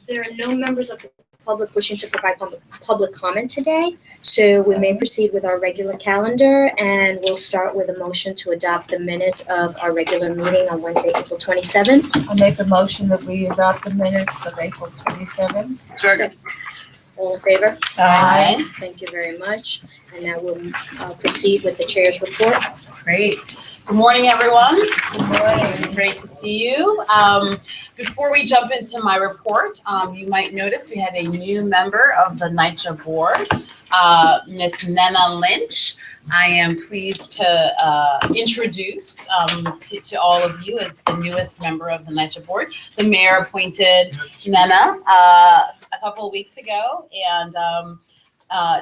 There are no members of the public wishing to provide public comment today, so we may proceed with our regular calendar, and we'll start with a motion to adopt the minutes of our regular meeting on Wednesday, April 27th. I'll make a motion that we adopt the minutes of April 27th. Second. All in favor? Aye. Thank you very much. And now we'll proceed with the chair's report. Great. Good morning, everyone. Good morning. Great to see you. Before we jump into my report, you might notice we have a new member of the Nycha board, Miss Nycha Lynch. I am pleased to introduce to all of you as the newest member of the Nycha board. The mayor appointed Nycha a couple of weeks ago, and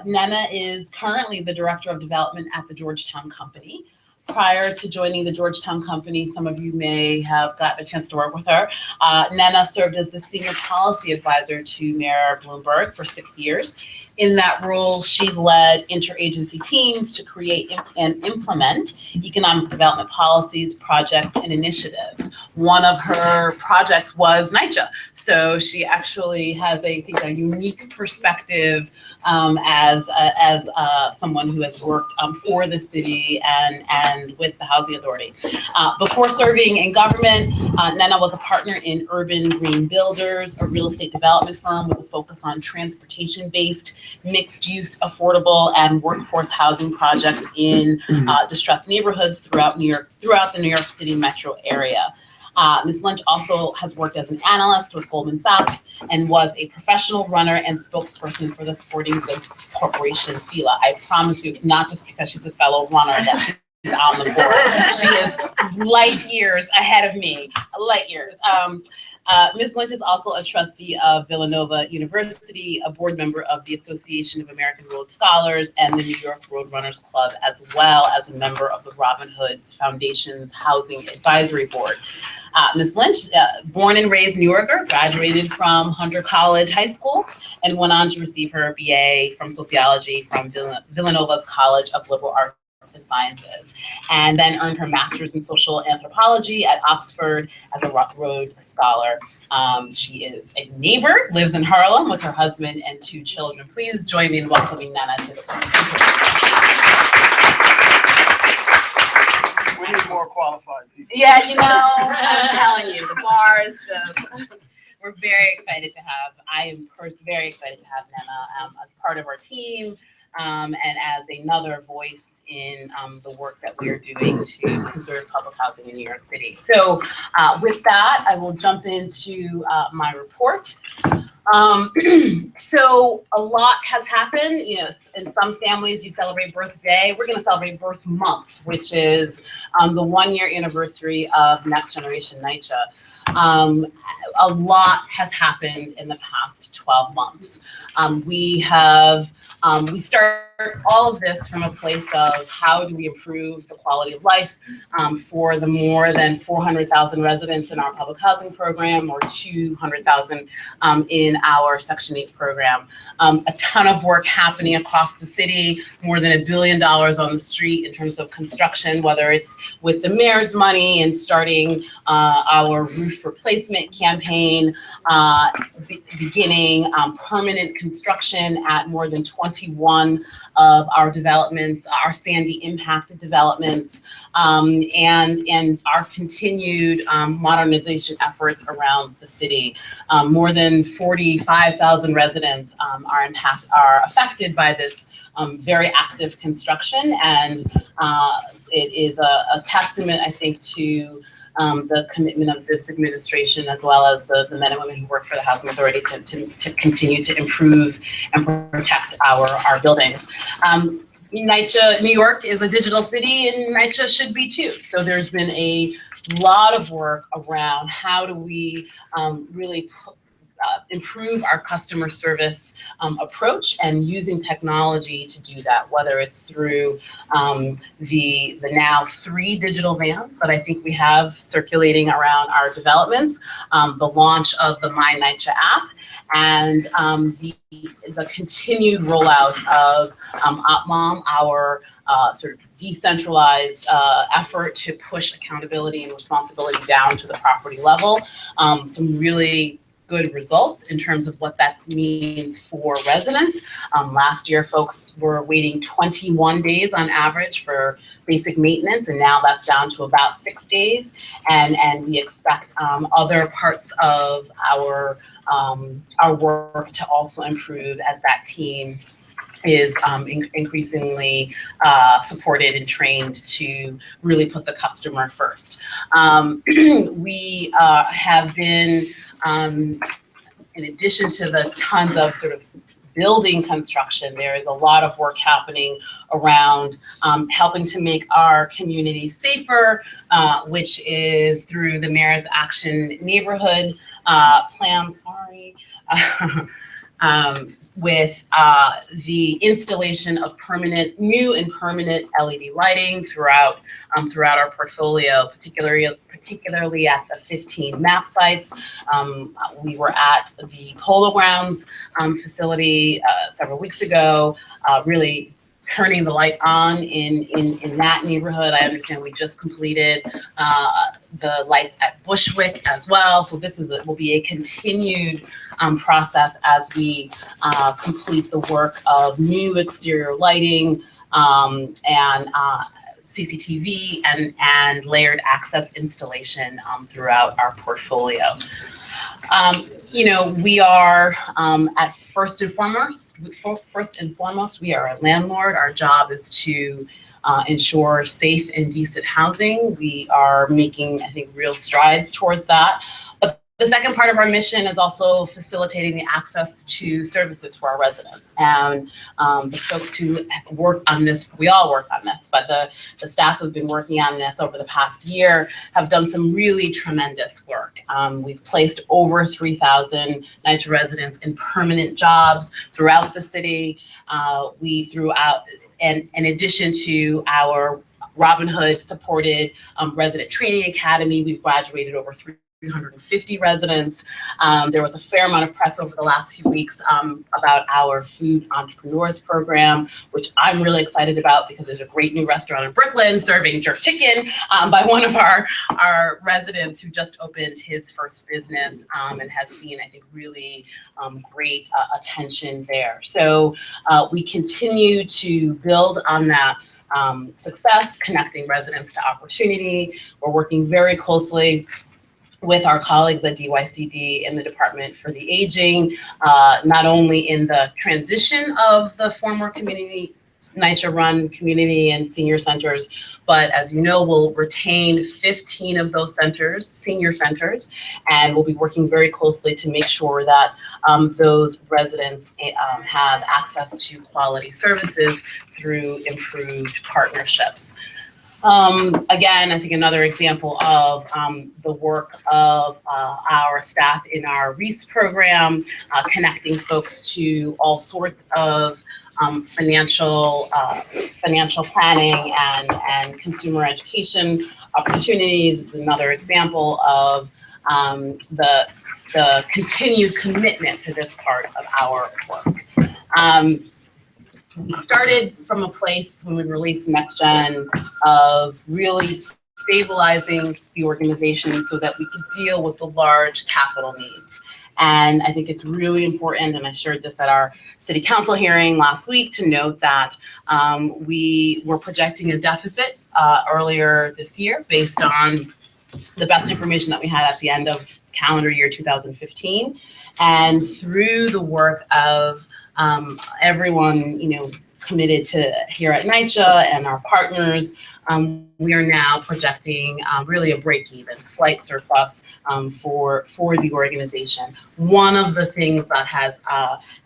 Nycha is currently the Director of Development at the Georgetown Company. Prior to joining the Georgetown Company, some of you may have gotten a chance to work with her. Nycha served as the Senior Policy Advisor to Mayor Bloomberg for 6 years. In that role, she led interagency teams to create and implement economic development policies, projects, and initiatives. One of her projects was Nycha. So she actually has, I think, a unique perspective as someone who has worked for the city and with the Housing Authority. Before serving in government, Nycha was a partner in Urban Green Builders, a real estate development firm with a focus on transportation-based, mixed-use, affordable, and workforce housing projects in distressed neighborhoods throughout the New York City metro area. Ms. Lynch also has worked as an analyst with Goldman Sachs and was a professional runner and spokesperson for the sporting goods corporation, FILA. I promise you, it's not just because she's a fellow runner that she's on the board. She is light years ahead of me, light years. Ms. Lynch is also a trustee of Villanova University, a board member of the Association of American Road Scholars and the New York Road Runners Club, as well as a member of the Robin Hood Foundation's Housing Advisory Board. Ms. Lynch, born and raised New Yorker, graduated from Hunter College High School and went on to receive her BA from sociology from Villanova's College of Liberal Arts and Sciences, and then earned her master's in social anthropology at Oxford as a Rhodes Scholar. She is a neighbor, lives in Harlem with her husband and 2 children. Please join me in welcoming Nycha to the podium. We need more qualified people. Yeah, you know, I'm telling you, the bar is just, we're very excited to have, I am very excited to have Nycha as part of our team. And as another voice in the work that we are doing to conserve public housing in New York City. So with that, I will jump into my report. So a lot has happened. You know, in some families you celebrate birthday. We're going to celebrate birth month, which is the 1-year anniversary of Next Generation Nycha. A lot has happened in the past 12 months. We start all of this from a place of how do we improve the quality of life for the more than 400,000 residents in our public housing program, or 200,000 in our Section 8 program. A ton of work happening across the city, more than $1 billion on the street in terms of construction, whether it's with the mayor's money and starting our roof replacement campaign, beginning permanent construction at more than 21 of our developments, our Sandy impacted developments, and our continued modernization efforts around the city. More than 45,000 residents are affected by this very active construction, and it is a testament, I think, to the commitment of this administration, as well as the men and women who work for the Housing Authority to continue to improve and protect our buildings. Nycha, New York is a digital city, and Nycha should be too. So there's been a lot of work around how do we really improve our customer service approach, and using technology to do that, whether it's through the now 3 digital vans that I think we have circulating around our developments, the launch of the My Nycha app, and the continued rollout of OpMom, our sort of decentralized effort to push accountability and responsibility down to the property level. Some really good results in terms of what that means for residents. Last year, folks were waiting 21 days on average for basic maintenance, and now that's down to about 6 days. And we expect other parts of our work to also improve as that team is increasingly supported and trained to really put the customer first. We have been, in addition to the tons of sort of building construction, there is a lot of work happening around helping to make our community safer, which is through the Mayor's Action Neighborhood Plan, with the installation of new and permanent LED lighting throughout our portfolio, particularly at the 15 MAP sites. We were at the Polo Grounds facility several weeks ago, really turning the light on in that neighborhood. I understand we just completed the lights at Bushwick as well. So this will be a continued process as we complete the work of new exterior lighting and CCTV and layered access installation throughout our portfolio. We are at first and foremost, we are a landlord. Our job is to ensure safe and decent housing. We are making, I think, real strides towards that. But the second part of our mission is also facilitating the access to services for our residents. And the folks who work on this, we all work on this, but the staff who've been working on this over the past year have done some really tremendous work. We've placed over 3,000 Nycha residents in permanent jobs throughout the city. And in addition to our Robin Hood supported resident training academy, we've graduated over 350 residents. There was a fair amount of press over the last few weeks about our food entrepreneurs program, which I'm really excited about because there's a great new restaurant in Brooklyn serving jerk chicken by one of our residents who just opened his first business and has seen, I think, really great attention there. So we continue to build on that success, connecting residents to opportunity. We're working very closely with our colleagues at DYCD in the Department for the Aging, not only in the transition of the former NYCHA-run community and senior centers, but as you know, we'll retain 15 of those centers, senior centers, and we'll be working very closely to make sure that those residents have access to quality services through improved partnerships. Again, I think another example of the work of our staff in our REASE program, connecting folks to all sorts of financial planning and consumer education opportunities is another example of the continued commitment to this part of our work. We started from a place when we released Next Gen of really stabilizing the organization so that we could deal with the large capital needs. And I think it's really important, and I shared this at our city council hearing last week, to note that we were projecting a deficit earlier this year based on the best information that we had at the end of calendar year 2015. And through the work of everyone, committed to here at NYCHA and our partners, we are now projecting really a break-even, slight surplus for the organization. One of the things that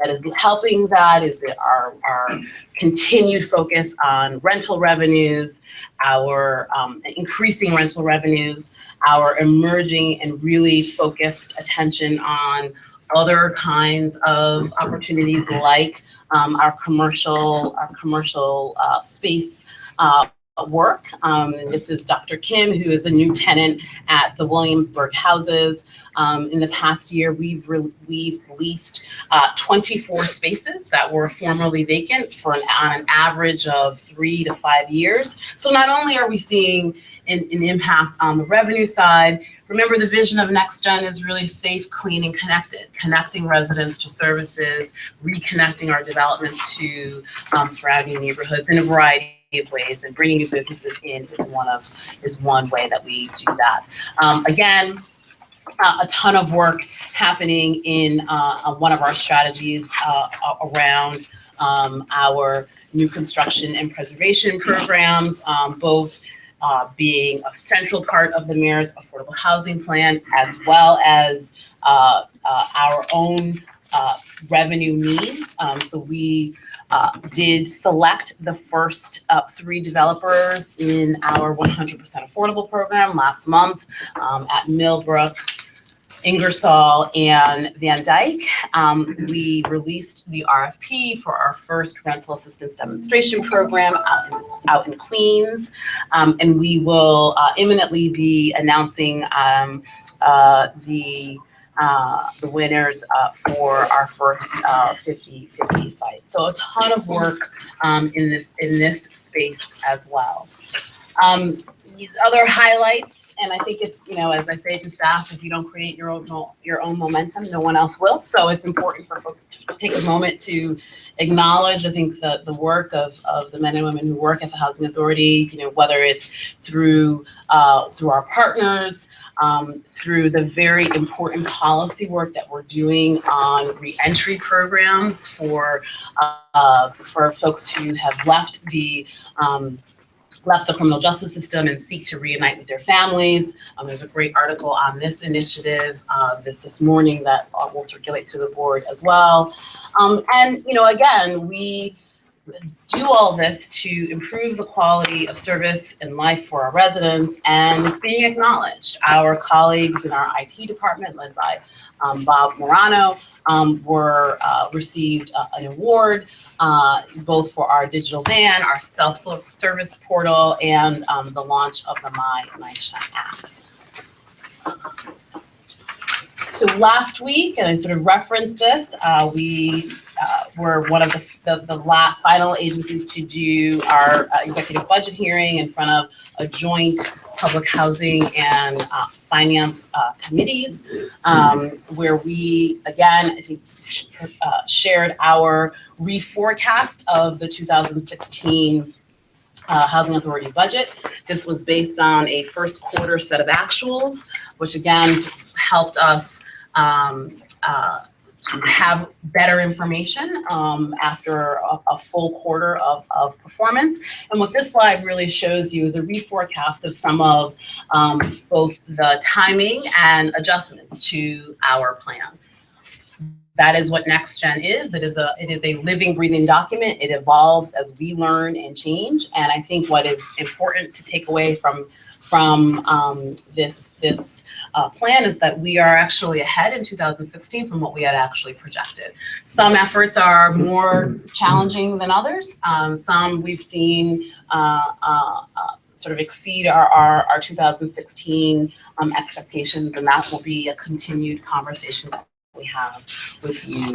is helping that is our continued focus on rental revenues, our increasing rental revenues, our emerging and really focused attention on other kinds of opportunities like our commercial space work. This is Dr. Kim, who is a new tenant at the Williamsburg houses. In the past year, we've leased 24 spaces that were formerly vacant on an average of 3 to 5 years. So not only are we seeing an impact on the revenue side. Remember, the vision of NextGen is really safe, clean, and connected, connecting residents to services, reconnecting our development to surrounding neighborhoods in a variety of ways, and bringing new businesses in is one way that we do that. Again, a ton of work happening in one of our strategies around our new construction and preservation programs, both being a central part of the mayor's affordable housing plan, as well as our own revenue needs. So we did select the first 3 developers in our 100% affordable program last month at Millbrook, Ingersoll, and Van Dyke. We released the RFP for our first rental assistance demonstration program out in Queens, and we will imminently be announcing the winners for our first 50/50 sites. So a ton of work in this space as well. These other highlights. And I think it's, as I say to staff, if you don't create your own momentum, no one else will. So it's important for folks to take a moment to acknowledge, I think, the work of the men and women who work at the Housing Authority, whether it's through our partners, through the very important policy work that we're doing on reentry programs for folks who have left the criminal justice system and seek to reunite with their families. There's a great article on this initiative this morning that will circulate to the board as well. And again, we do all this to improve the quality of service and life for our residents, and it's being acknowledged. Our colleagues in our IT department, led by Bob Morano, received an award both for our digital van, our self-service portal, and the launch of the My Nycha app. So last week, and I sort of referenced this, we were one of the last final agencies to do our executive budget hearing in front of a joint public housing and finance committees, where we, again, I think, shared our reforecast of the 2016 Housing Authority budget. This was based on a first quarter set of actuals, which again helped us to have better information after a full quarter of performance. And what this slide really shows you is a reforecast of some of both the timing and adjustments to our plan. That is what NextGen is. It is a living, breathing document. It evolves as we learn and change. And I think what is important to take away from this plan is that we are actually ahead in 2016 from what we had actually projected. Some efforts are more challenging than others. Some we've seen sort of exceed our 2016 expectations, and that will be a continued conversation that we have with you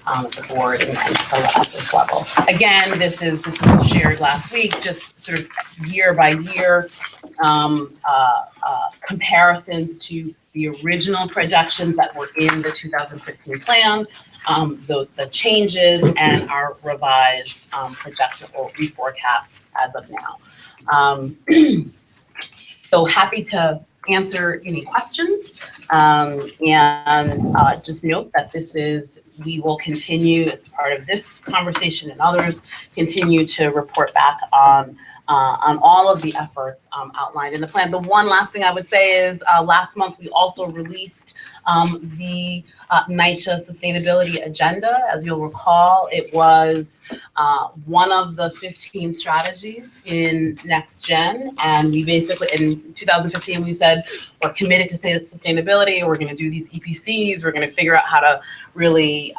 at the board and at this level. Again, this was shared last week, just sort of year by year comparisons to the original projections that were in the 2015 plan, the changes, and our revised projections or reforecasts as of now. So happy to answer any questions, and just note that we will continue as part of this conversation and others, continue to report back on all of the efforts outlined in the plan. The one last thing I would say is last month we also released the Nycha sustainability agenda. As you'll recall, it was one of the 15 strategies in NextGen, and we basically, in 2015, we said we're committed to sustainability, we're going to do these EPCs, we're going to figure out how to really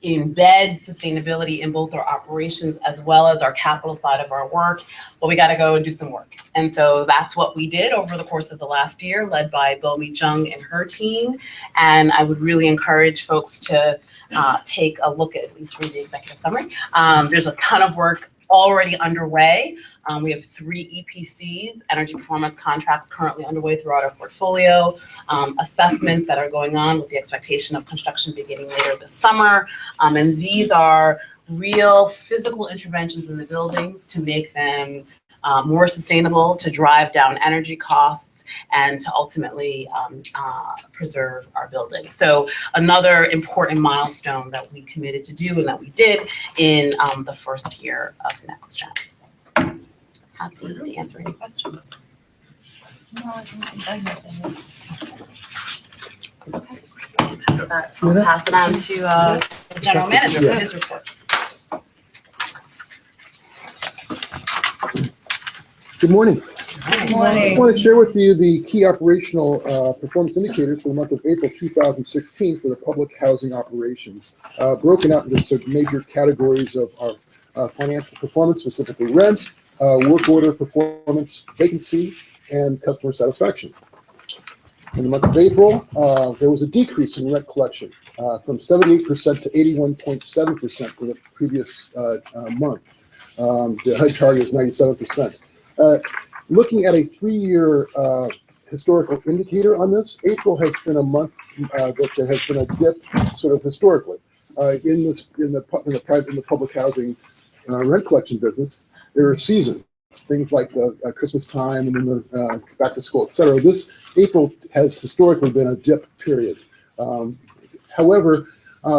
embed sustainability in both our operations as well as our capital side of our work, but we got to go and do some work. And so that's what we did over the course of the last year, led by Bomi Jung and her team. And I would really encourage folks to take a look at least read the executive summary. There's a ton of work already underway. We have 3 EPCs, energy performance contracts, currently underway throughout our portfolio, assessments that are going on with the expectation of construction beginning later this summer. And these are real physical interventions in the buildings to make them more sustainable, to drive down energy costs, and to ultimately preserve our buildings. So another important milestone that we committed to do and that we did in the first year of Next Gen. Happy to answer any questions. No, I don't think I have any. I'll pass it on to the general manager for his report. Good morning. Good morning. I want to share with you the key operational performance indicators for the month of April 2016 for the public housing operations, broken out into some major categories of our financial performance, specifically rent, work order performance, vacancy, and customer satisfaction. In the month of April, there was a decrease in rent collection from 78% to 81.7% for the previous month. The HUD target is 97%. Looking at a 3-year historical indicator on this, April has been a month that there has been a dip, sort of historically, in the public housing rent collection business. There are seasons, things like Christmas time and then the back to school, etc. This April has historically been a dip period. However,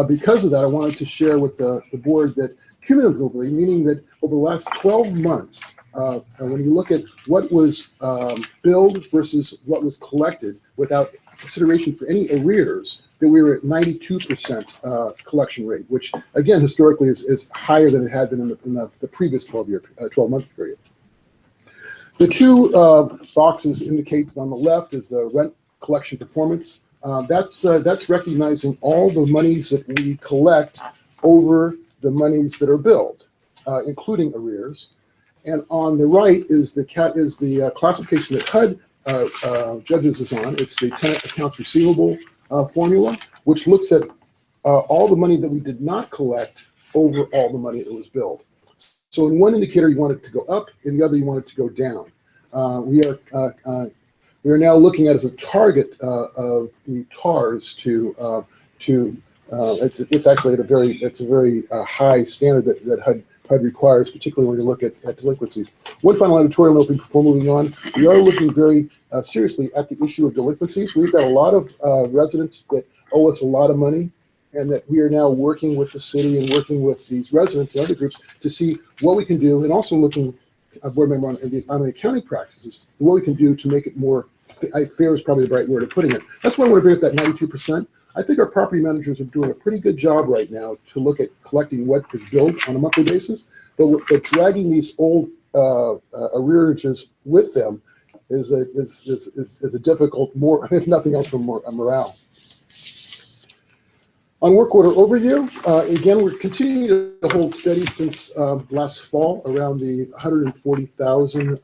because of that, I wanted to share with the board that cumulatively, meaning that over the last 12 months, when you look at what was billed versus what was collected without consideration for any arrears, that we were at 92% collection rate, which again historically is higher than it had been in the previous 12-month period. The 2 boxes indicate on the left is the rent collection performance. That's recognizing all the monies that we collect over the monies that are billed, including arrears. And on the right is the classification that HUD judges us on. It's the tenant accounts receivable formula, which looks at all the money that we did not collect over all the money that was billed. So in one indicator, you want it to go up, in the other, you want it to go down. We are now looking at as a target of the TARs it's actually at a very high standard that HUD requires, particularly when you look at delinquencies. One final editorial note before moving on. We are looking very seriously at the issue of delinquencies. We've got a lot of residents that owe us a lot of money, and that we are now working with the city and working with these residents and other groups to see what we can do, and also looking, board member, on the accounting practices, what we can do to make it more fair is probably the right word of putting it. That's why I want to bring up that 92%. I think our property managers are doing a pretty good job right now to look at collecting what is billed on a monthly basis, but dragging these old arrearages with them is a difficult, more, if nothing else, for more morale. On work order overview, again, we're continuing to hold steady since last fall, around the 140,000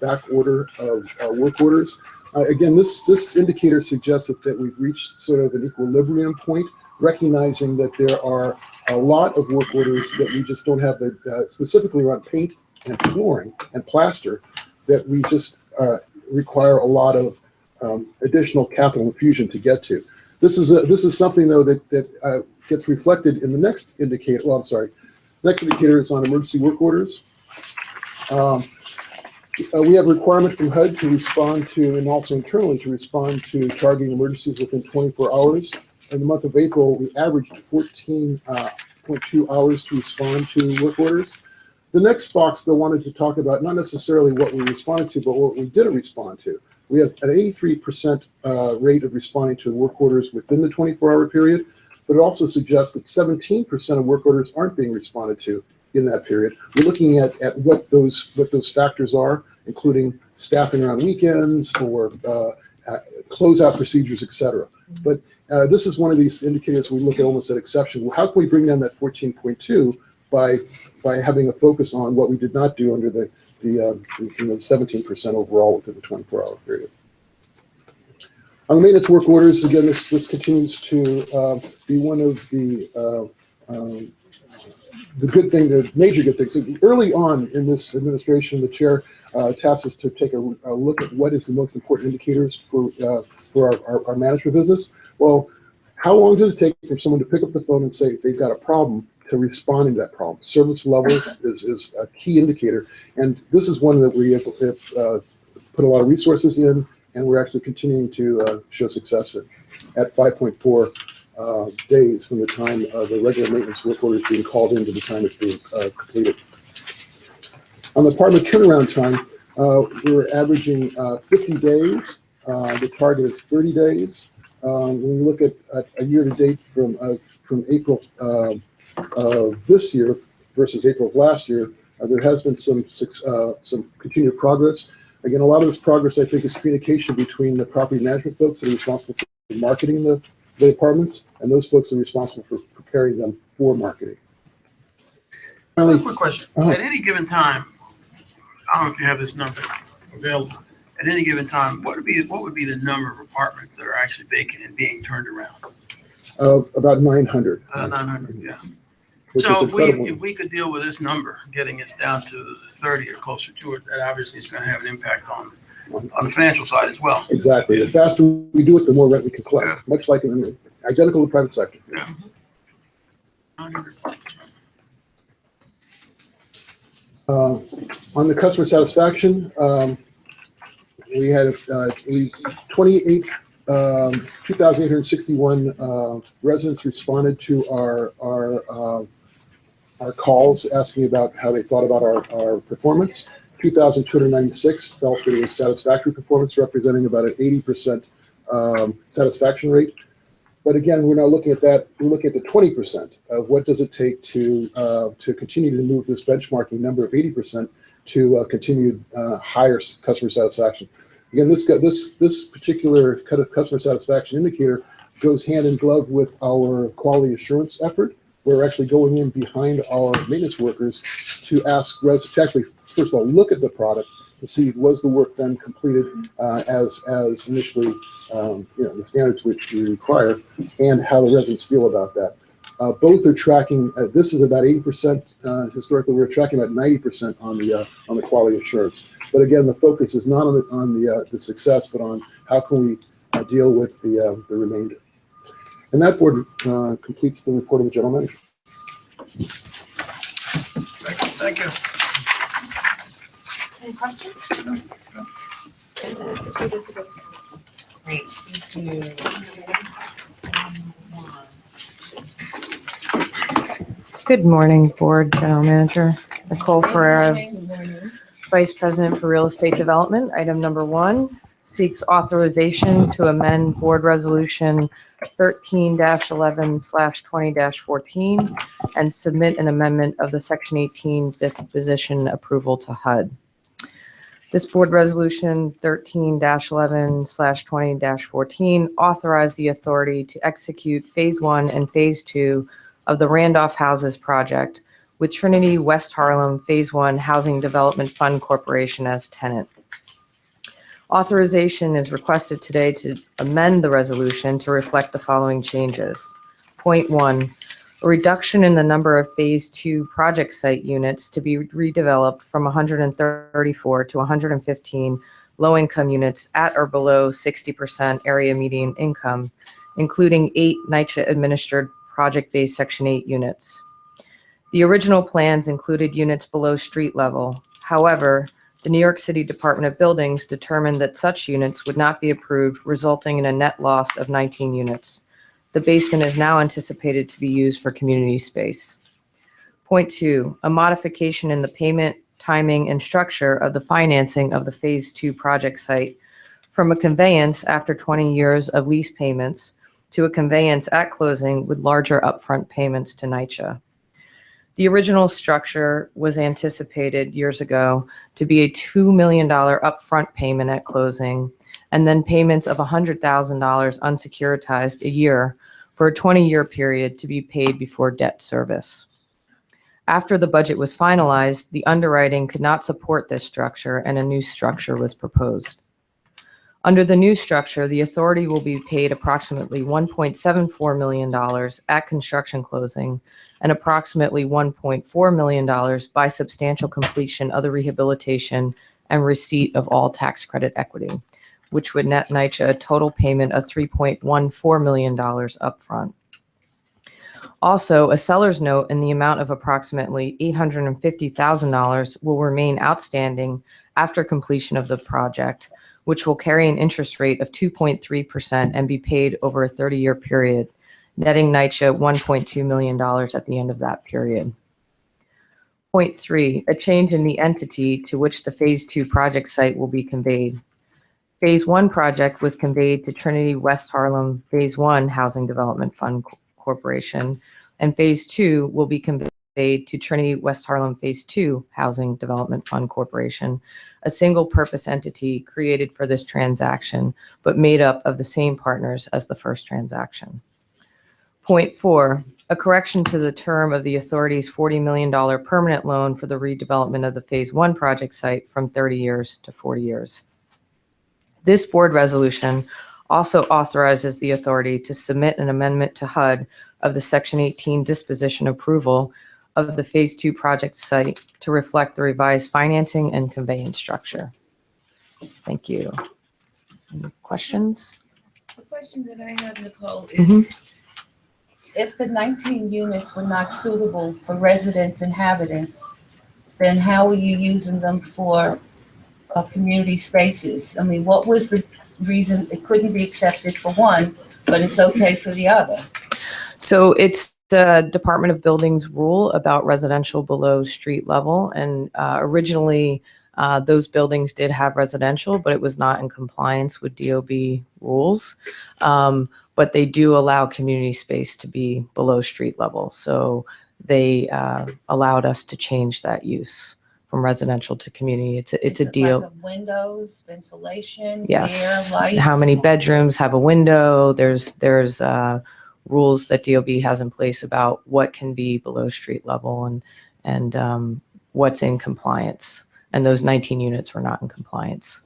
back order of work orders. Again, this indicator suggests that we've reached sort of an equilibrium point, recognizing that there are a lot of work orders that we just don't have, specifically around paint and flooring and plaster, that we just require a lot of additional capital infusion to get to. This is something, though, that gets reflected in the next indicator. Well, I'm sorry. Next indicator is on emergency work orders. We have a requirement from HUD to respond to, and also internally to respond to, targeting emergencies within 24 hours. In the month of April, we averaged 14.2 hours to respond to work orders. The next box, though, wanted to talk about not necessarily what we responded to, but what we didn't respond to. We have an 83% rate of responding to work orders within the 24-hour period, but it also suggests that 17% of work orders aren't being responded to in that period. We're looking at what those factors are, including staffing around weekends or closeout procedures, etc. But this is one of these indicators we look at almost at exception. How can we bring down that 14.2 by having a focus on what we did not do under the 17% overall within the 24-hour period? On the maintenance work orders, again, this continues to be one of the the good thing, the major good thing. So early on in this administration, the chair tasked us to take a look at what is the most important indicators for our management business. Well, how long does it take for someone to pick up the phone and say they've got a problem to responding to that problem? Service levels is a key indicator, and this is one that we have put a lot of resources in, and we're actually continuing to show success at 5.4 days from the time the regular maintenance work order is being called in to the time it's being completed. On the department turnaround time, we're averaging 50 days. The target is 30 days. When we look at a year to date from April of this year versus April of last year, there has been some continued progress. Again, a lot of this progress, I think, is communication between the property management folks that are responsible for marketing the apartments and those folks that are responsible for preparing them for marketing. Finally, quick question. At any given time, I don't know if you have this number available. At any given time, what would be the number of apartments that are actually vacant and being turned around? About 900. 900, yeah. Which So is incredible. if we could deal with this number, getting us down to 30 or closer to it, that obviously is going to have an impact on the financial side as well. Exactly. The faster we do it, the more rent we can collect. Yeah. Much like identical to the private sector. Yeah. On the customer satisfaction, we had 2,861 residents responded to our calls asking about how they thought about our performance. 2,296 felt that it was satisfactory performance, representing about an 80% satisfaction rate. But again, we're not looking at that. We're looking at the 20% of what does it take to continue to move this benchmarking number of 80% to continued higher customer satisfaction. Again, this particular kind of customer satisfaction indicator goes hand in glove with our quality assurance effort. We're actually going in behind our maintenance workers to ask residents to actually, first of all, look at the product to see was the work done completed as initially, the standards which we require, and how the residents feel about that. Both are tracking. This is about 80%. Historically, we're tracking about 90% on the quality assurance. But again, the focus is not on the success, but on how can we deal with the remainder. And that board completes the report of the general manager. Thank you. Any questions? Great, thank you. Good morning, Board General Manager. Nicole Ferreira, Good morning. Vice President for Real Estate Development. Item number 1 seeks authorization to amend Board Resolution 13-11/20-14 and submit an amendment of the Section 18 disposition approval to HUD. This Board Resolution 13-11/20-14 authorized the authority to execute Phase 1 and Phase 2 of the Randolph Houses project with Trinity West Harlem Phase 1 Housing Development Fund Corporation as tenant. Authorization is requested today to amend the resolution to reflect the following changes. Point 1, a reduction in the number of Phase 2 project site units to be redeveloped from 134 to 115 low-income units at or below 60% area median income, including 8 NYCHA-administered project-based Section 8 units. The original plans included units below street level. However, the New York City Department of Buildings determined that such units would not be approved, resulting in a net loss of 19 units. The basement is now anticipated to be used for community space. Point 2, a modification in the payment, timing, and structure of the financing of the Phase 2 project site from a conveyance after 20 years of lease payments to a conveyance at closing with larger upfront payments to NYCHA. The original structure was anticipated years ago to be a $2 million upfront payment at closing, and then payments of $100,000 unsecuritized a year for a 20-year period to be paid before debt service. After the budget was finalized, the underwriting could not support this structure, and a new structure was proposed. Under the new structure, the authority will be paid approximately $1.74 million at construction closing and approximately $1.4 million by substantial completion of the rehabilitation and receipt of all tax credit equity, which would net Nycha a total payment of $3.14 million upfront. Also, a seller's note in the amount of approximately $850,000 will remain outstanding after completion of the project, which will carry an interest rate of 2.3% and be paid over a 30-year period, netting Nycha $1.2 million at the end of that period. Point 3, a change in the entity to which the Phase 2 project site will be conveyed. Phase 1 project was conveyed to Trinity West Harlem Phase 1 Housing Development Fund Corporation, and Phase 2 will be conveyed to Trinity West Harlem Phase 2 Housing Development Fund Corporation, a single purpose entity created for this transaction, but made up of the same partners as the first transaction. Point 4, a correction to the term of the authority's $40 million permanent loan for the redevelopment of the Phase 1 project site from 30 years to 40 years. This board resolution also authorizes the authority to submit an amendment to HUD of the Section 18 disposition approval of the Phase 2 project site to reflect the revised financing and conveyance structure. Thank you. Any questions? The question that I have, Nicole, is if the 19 units were not suitable for residents, inhabitants, then how are you using them for community spaces? I mean, what was the reason it couldn't be accepted for one, but it's okay for the other? So it's the Department of Buildings rule about residential below street level. And originally, those buildings did have residential, but it was not in compliance with DOB rules. But they do allow community space to be below street level. So they allowed us to change that use from residential to community. It's a deal. Like windows, ventilation, Yes. air, lights. How many bedrooms have a window? There's rules that DOB has in place about what can be below street level and what's in compliance. And those 19 units were not in compliance.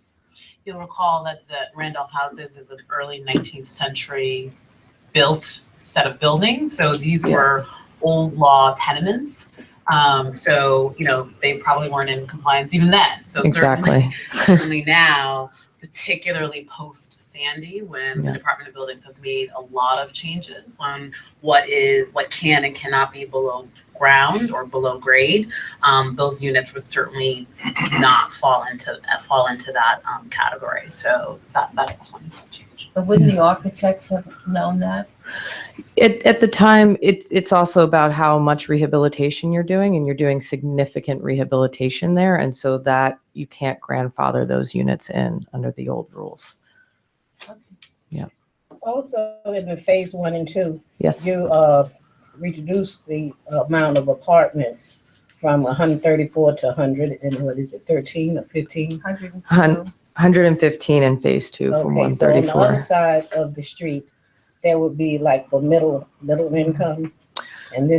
You'll recall that the Randolph Houses is an early 19th century built set of buildings. So these were old law tenements. So, they probably weren't in compliance even then. So certainly now, particularly post Sandy, when the Department of Buildings has made a lot of changes on what can and cannot be below ground or below grade, those units would certainly not fall into that category. So that explains that change. But wouldn't the architects have known that? At the time, it's also about how much rehabilitation you're doing, and you're doing significant rehabilitation there, and so that you can't grandfather those units in under the old rules. Yeah. Also, in the Phase 1 and 2, Yes. you reduced the amount of apartments from 134 to 100, and what is it, 13 or 15? 102. 115 in Phase 2 from Okay, so on the 134. other side of the street, there would be like for middle income, and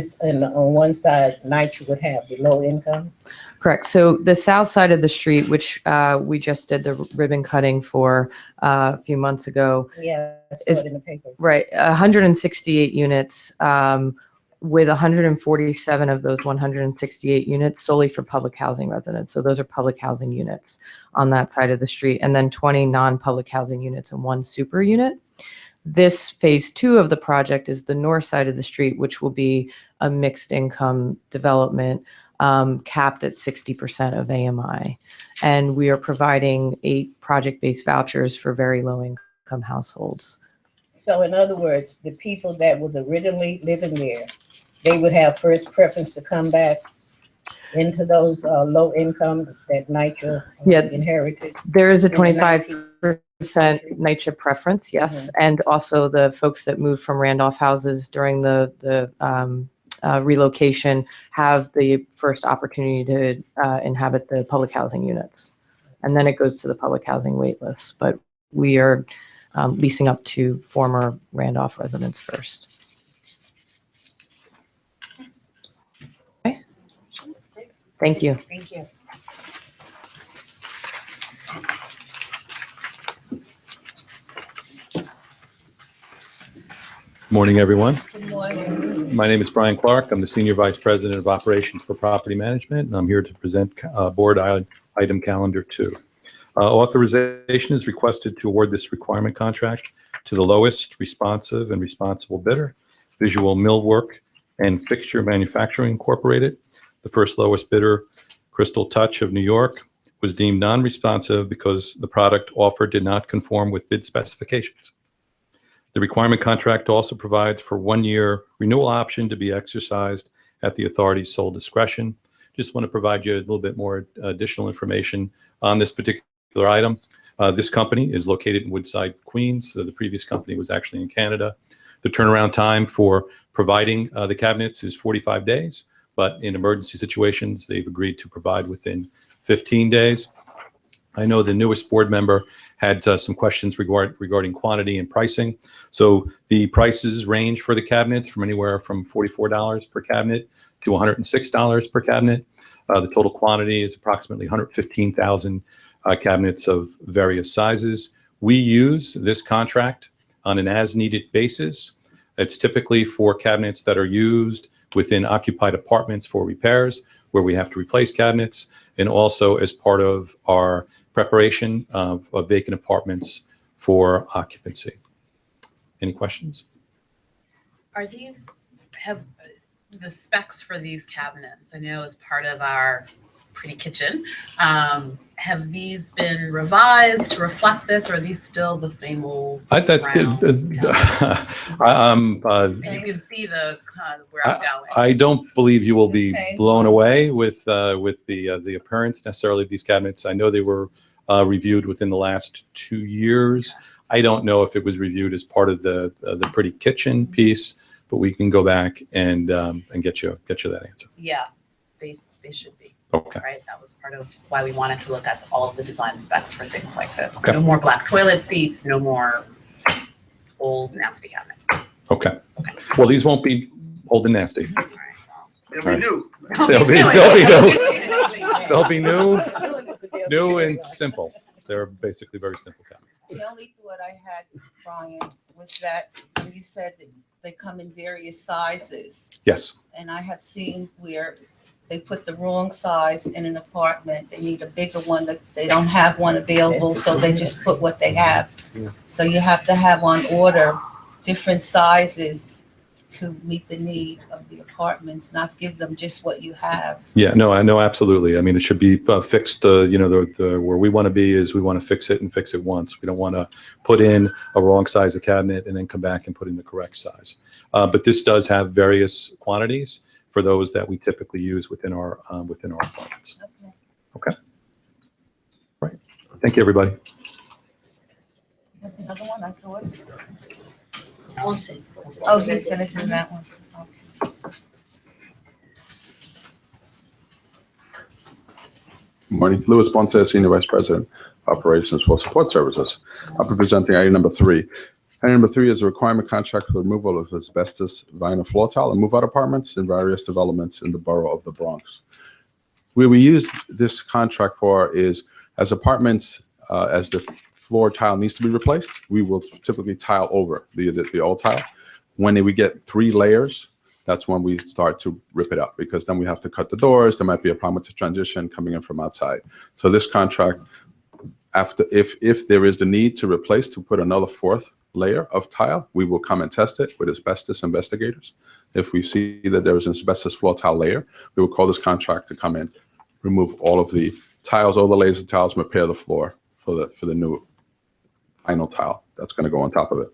on one side, Nycha would have the low income. Correct. So the south side of the street, which we just did the ribbon cutting for a few months ago, Yeah, I saw it in the paper. right, 168 units, with 147 of those 168 units solely for public housing residents. So those are public housing units on that side of the street, and then 20 non-public housing units and 1 super unit. This Phase 2 of the project is the north side of the street, which will be a mixed income development, capped at 60% of AMI. And we are providing 8 project-based vouchers for very low income households. So in other words, the people that was originally living there, they would have first preference to come back into those low income that Nycha inherited. There is a 25% Nycha preference, yes. And also the folks that moved from Randolph Houses during the relocation have the first opportunity to inhabit the public housing units. And then it goes to the public housing wait list. But we are leasing up to former Randolph residents first. Okay. Thank you. Thank you. Morning, everyone. Good morning. My name is Brian Clark. I'm the Senior Vice President of Operations for Property Management, and I'm here to present Board Item Calendar 2. Authorization is requested to award this requirement contract to the lowest responsive and responsible bidder, Visual Millwork and Fixture Manufacturing Incorporated. The first lowest bidder, Crystal Touch of New York, was deemed non-responsive because the product offered did not conform with bid specifications. The requirement contract also provides for 1-year renewal option to be exercised at the authority's sole discretion. Just want to provide you a little bit more additional information on this particular item. This company is located in Woodside, Queens. So the previous company was actually in Canada. The turnaround time for providing the cabinets is 45 days, but in emergency situations, they've agreed to provide within 15 days. I know the newest board member had some questions regarding quantity and pricing. So the prices range for the cabinets from anywhere from $44 per cabinet to $106 per cabinet. The total quantity is approximately 115,000 cabinets of various sizes. We use this contract on an as-needed basis. It's typically for cabinets that are used within occupied apartments for repairs, where we have to replace cabinets, and also as part of our preparation of vacant apartments for occupancy. Any questions? Have the specs for these cabinets, I know as part of our pretty kitchen, have these been revised to reflect this, or are these still the same old round cabinets? You can see where I'm going. I don't believe you will The be same blown ones. away with the appearance necessarily of these cabinets. I know they were reviewed within the last 2 years. I don't know if it was reviewed as part of the pretty kitchen piece, but we can go back and get you that answer. Yeah, they should be. Okay. Right, that was part of why we wanted to look at all of the design specs for things like this. Okay. No more black toilet seats, no more old nasty cabinets. Okay. Okay. Well, these won't be old and nasty. All right, well. It'll be new. They'll be new. They'll be new and simple. They're basically very simple cabinets. The only thought I had, Brian, was that when you said that they come in various sizes, Yes. and I have seen where they put the wrong size in an apartment. They need a bigger one, that they don't have one available, so they just put what they have. Yeah. So you have to have on order different sizes to meet the need of the apartments, not give them just what you have. Yeah, no, I know, absolutely. I mean, it should be fixed, where we want to be is we want to fix it and fix it once. We don't want to put in a wrong size of cabinet and then come back and put in the correct size. But this does have various quantities for those that we typically use within our apartments. Okay. Right. Thank you, everybody. You have another one, I thought? Let's Oh, he's gonna do that one. Okay. Morning, Louis Bonset, Senior Vice President, Operations for Support Services. I'll be presenting item number 3. Item number 3 is a requirement contract for removal of asbestos vinyl floor tile and move-out apartments in various developments in the borough of the Bronx. Where we use this contract for is as apartments, as the floor tile needs to be replaced, we will typically tile over the old tile. When we get 3 layers, that's when we start to rip it up, because then we have to cut the doors. There might be a problem with the transition coming in from outside. So this contract, if there is the need to replace, to put another 4th layer of tile, we will come and test it with asbestos investigators. If we see that there is an asbestos floor tile layer, we will call this contract to come in, remove all of the tiles, all the layers of tiles, and repair the floor for the new final tile that's going to go on top of it.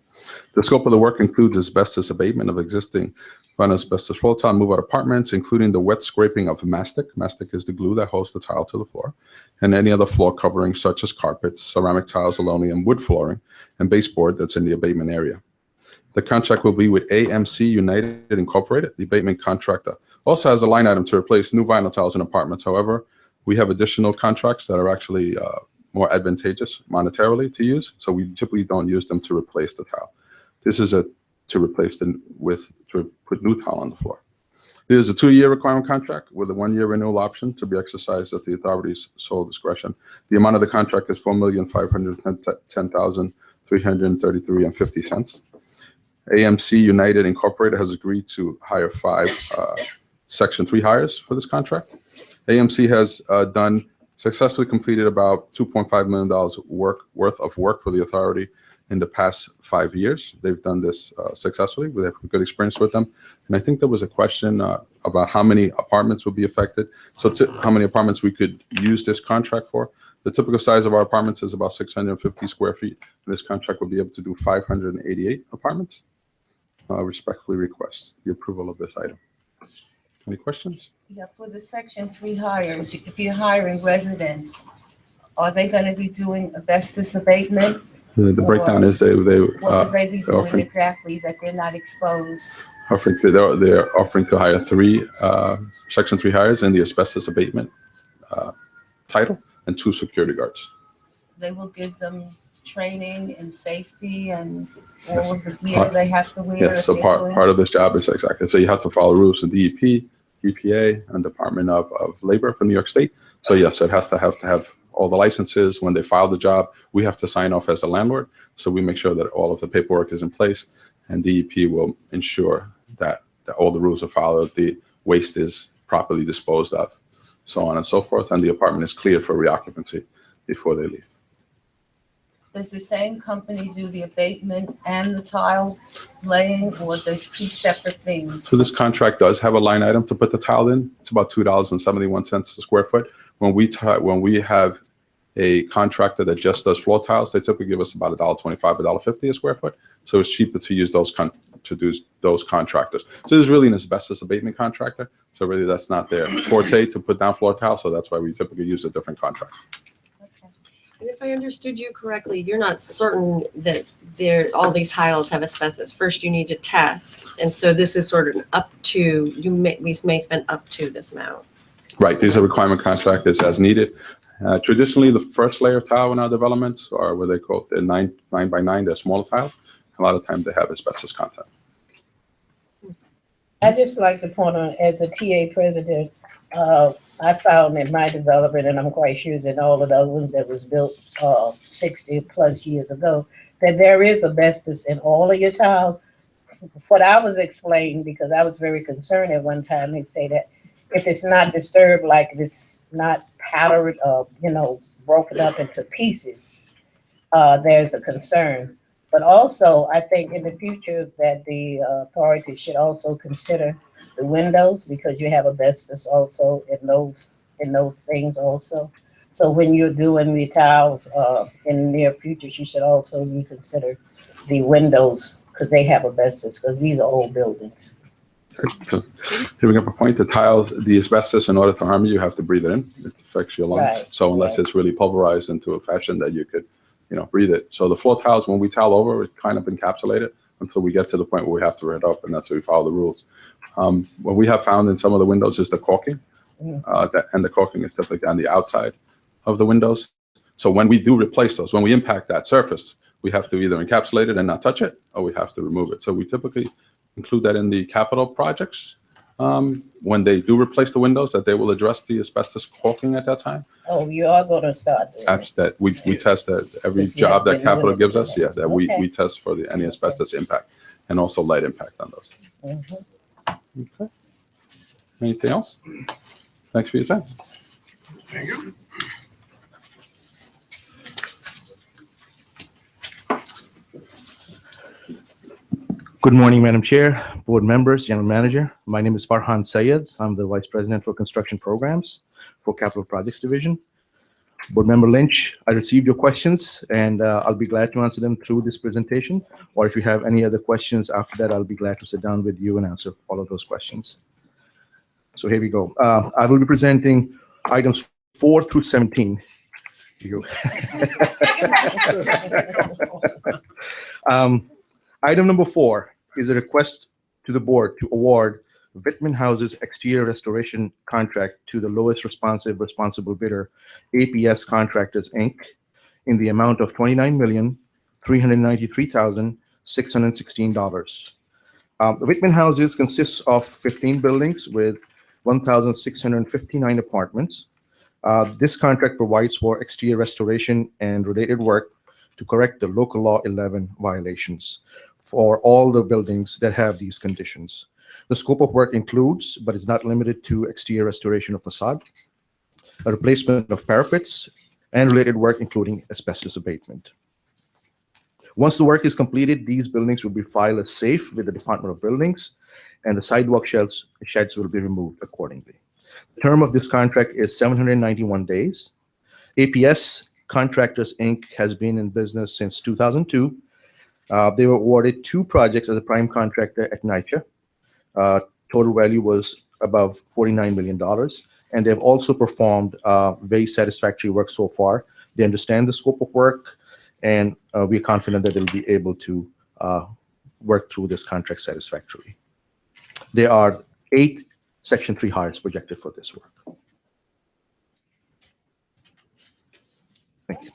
The scope of the work includes asbestos abatement of existing vinyl asbestos floor tile, move-out apartments, including the wet scraping of mastic. Mastic is the glue that holds the tile to the floor, and any other floor covering such as carpets, ceramic tiles, linoleum, wood flooring, and baseboard that's in the abatement area. The contract will be with AMC United Incorporated. The abatement contractor also has a line item to replace new vinyl tiles in apartments. However, we have additional contracts that are actually more advantageous monetarily to use, so we typically don't use them to replace the tile. This is to replace to put new tile on the floor. This is a 2-year requirement contract with a 1-year renewal option to be exercised at the authority's sole discretion. The amount of the contract is $4,510,333.50. AMC United Incorporated has agreed to hire 5 Section 3 hires for this contract. AMC has successfully completed about $2.5 million worth of work for the authority in the past 5 years. They've done this successfully. We have good experience with them. And I think there was a question about how many apartments would be affected. So how many apartments we could use this contract for. The typical size of our apartments is about 650 square feet. And this contract will be able to do 588 apartments. Respectfully request the approval of this item. Any questions? Yeah, for the Section 3 hires, if you're hiring residents, are they going to be doing asbestos abatement? The breakdown is what would they be doing offering- exactly that they're not exposed? They're offering to hire 3 Section 3 hires in the asbestos abatement title and 2 security guards. They will give them training and safety and all of the gear they have to wear? Yes, so part of this job is exactly. So you have to follow rules of DEP, EPA, and Department of Labor from New York State. So yes, it has to have all the licenses. When they file the job, we have to sign off as the landlord. So we make sure that all of the paperwork is in place, and DEP will ensure that all the rules are followed, the waste is properly disposed of, so on and so forth, and the apartment is cleared for reoccupancy before they leave. Does the same company do the abatement and the tile laying, or there's 2 separate things? So this contract does have a line item to put the tile in. It's about $2.71 a square foot. When we have a contractor that just does floor tiles, they typically give us about $1.25, $1.50 a square foot. So it's cheaper to use those contractors. So this is really an asbestos abatement contractor. So really that's not their forte to put down floor tiles. So that's why we typically use a different contractor. And if I understood you correctly, you're not certain that all these tiles have asbestos. First, you need to test. And so this is sort of we may spend up to this amount. Right. These are requirement contractors as needed. Traditionally, the first layer of tile in our developments are what they call the 9 by 9. They're smaller tiles. A lot of times they have asbestos content. I just like to point on, as a TA president, I found in my development, and I'm quite sure that all of the other ones that was built 60 plus years ago, that there is asbestos in all of your tiles. What I was explaining, because I was very concerned at one time, they say that if it's not disturbed, like if it's not powdered or, broken up into pieces, there's a concern. But also, I think in the future that the authorities should also consider the windows, because you have asbestos also in those things also. So when you're doing the tiles in the near future, you should also reconsider the windows, because they have asbestos, because these are old buildings. So, giving up a point, the asbestos, in order to harm you, you have to breathe it in. It affects your lungs. Right. So unless it's really pulverized into a fashion that you could, breathe it. So the floor tiles, when we tile over, it's kind of encapsulated until we get to the point where we have to rip it up, and that's where we follow the rules. What we have found in some of the windows is the caulking, and the caulking is typically on the outside of the windows. So when we do replace those, when we impact that surface, we have to either encapsulate it and not touch it, or we have to remove it. So we typically include that in the capital projects. When they do replace the windows, that they will address the asbestos caulking at that time. Oh, you are going to start doing That's that we test that every job that capital gives us. Yeah, that we test for any asbestos impact and also light impact on those. Okay. Anything else? Thanks for your time. Thank you. Good morning, Madam Chair, board members, general manager. My name is Farhan Sayed. I'm the Vice President for Construction Programs for Capital Projects Division. Board Member Lynch, I received your questions, and I'll be glad to answer them through this presentation. Or if you have any other questions after that, I'll be glad to sit down with you and answer all of those questions. So here we go. I will be presenting items 4 through 17. Item number 4 is a request to the board to award Whitman House's exterior restoration contract to the lowest responsible bidder, APS Contractors, Inc., in the amount of $29,393,616. The Whitman Houses consists of 15 buildings with 1,659 apartments. This contract provides for exterior restoration and related work to correct the local law 11 violations for all the buildings that have these conditions. The scope of work includes, but is not limited to, exterior restoration of facade, a replacement of parapets, and related work including asbestos abatement. Once the work is completed, these buildings will be filed as safe with the Department of Buildings, and the sidewalk sheds will be removed accordingly. The term of this contract is 791 days. APS Contractors, Inc. has been in business since 2002. They were awarded 2 projects as a prime contractor at Nycha. Total value was above $49 million. And they've also performed very satisfactory work so far. They understand the scope of work, and we're confident that they'll be able to work through this contract satisfactorily. There are 8 Section 3 hires projected for this work. Thank you.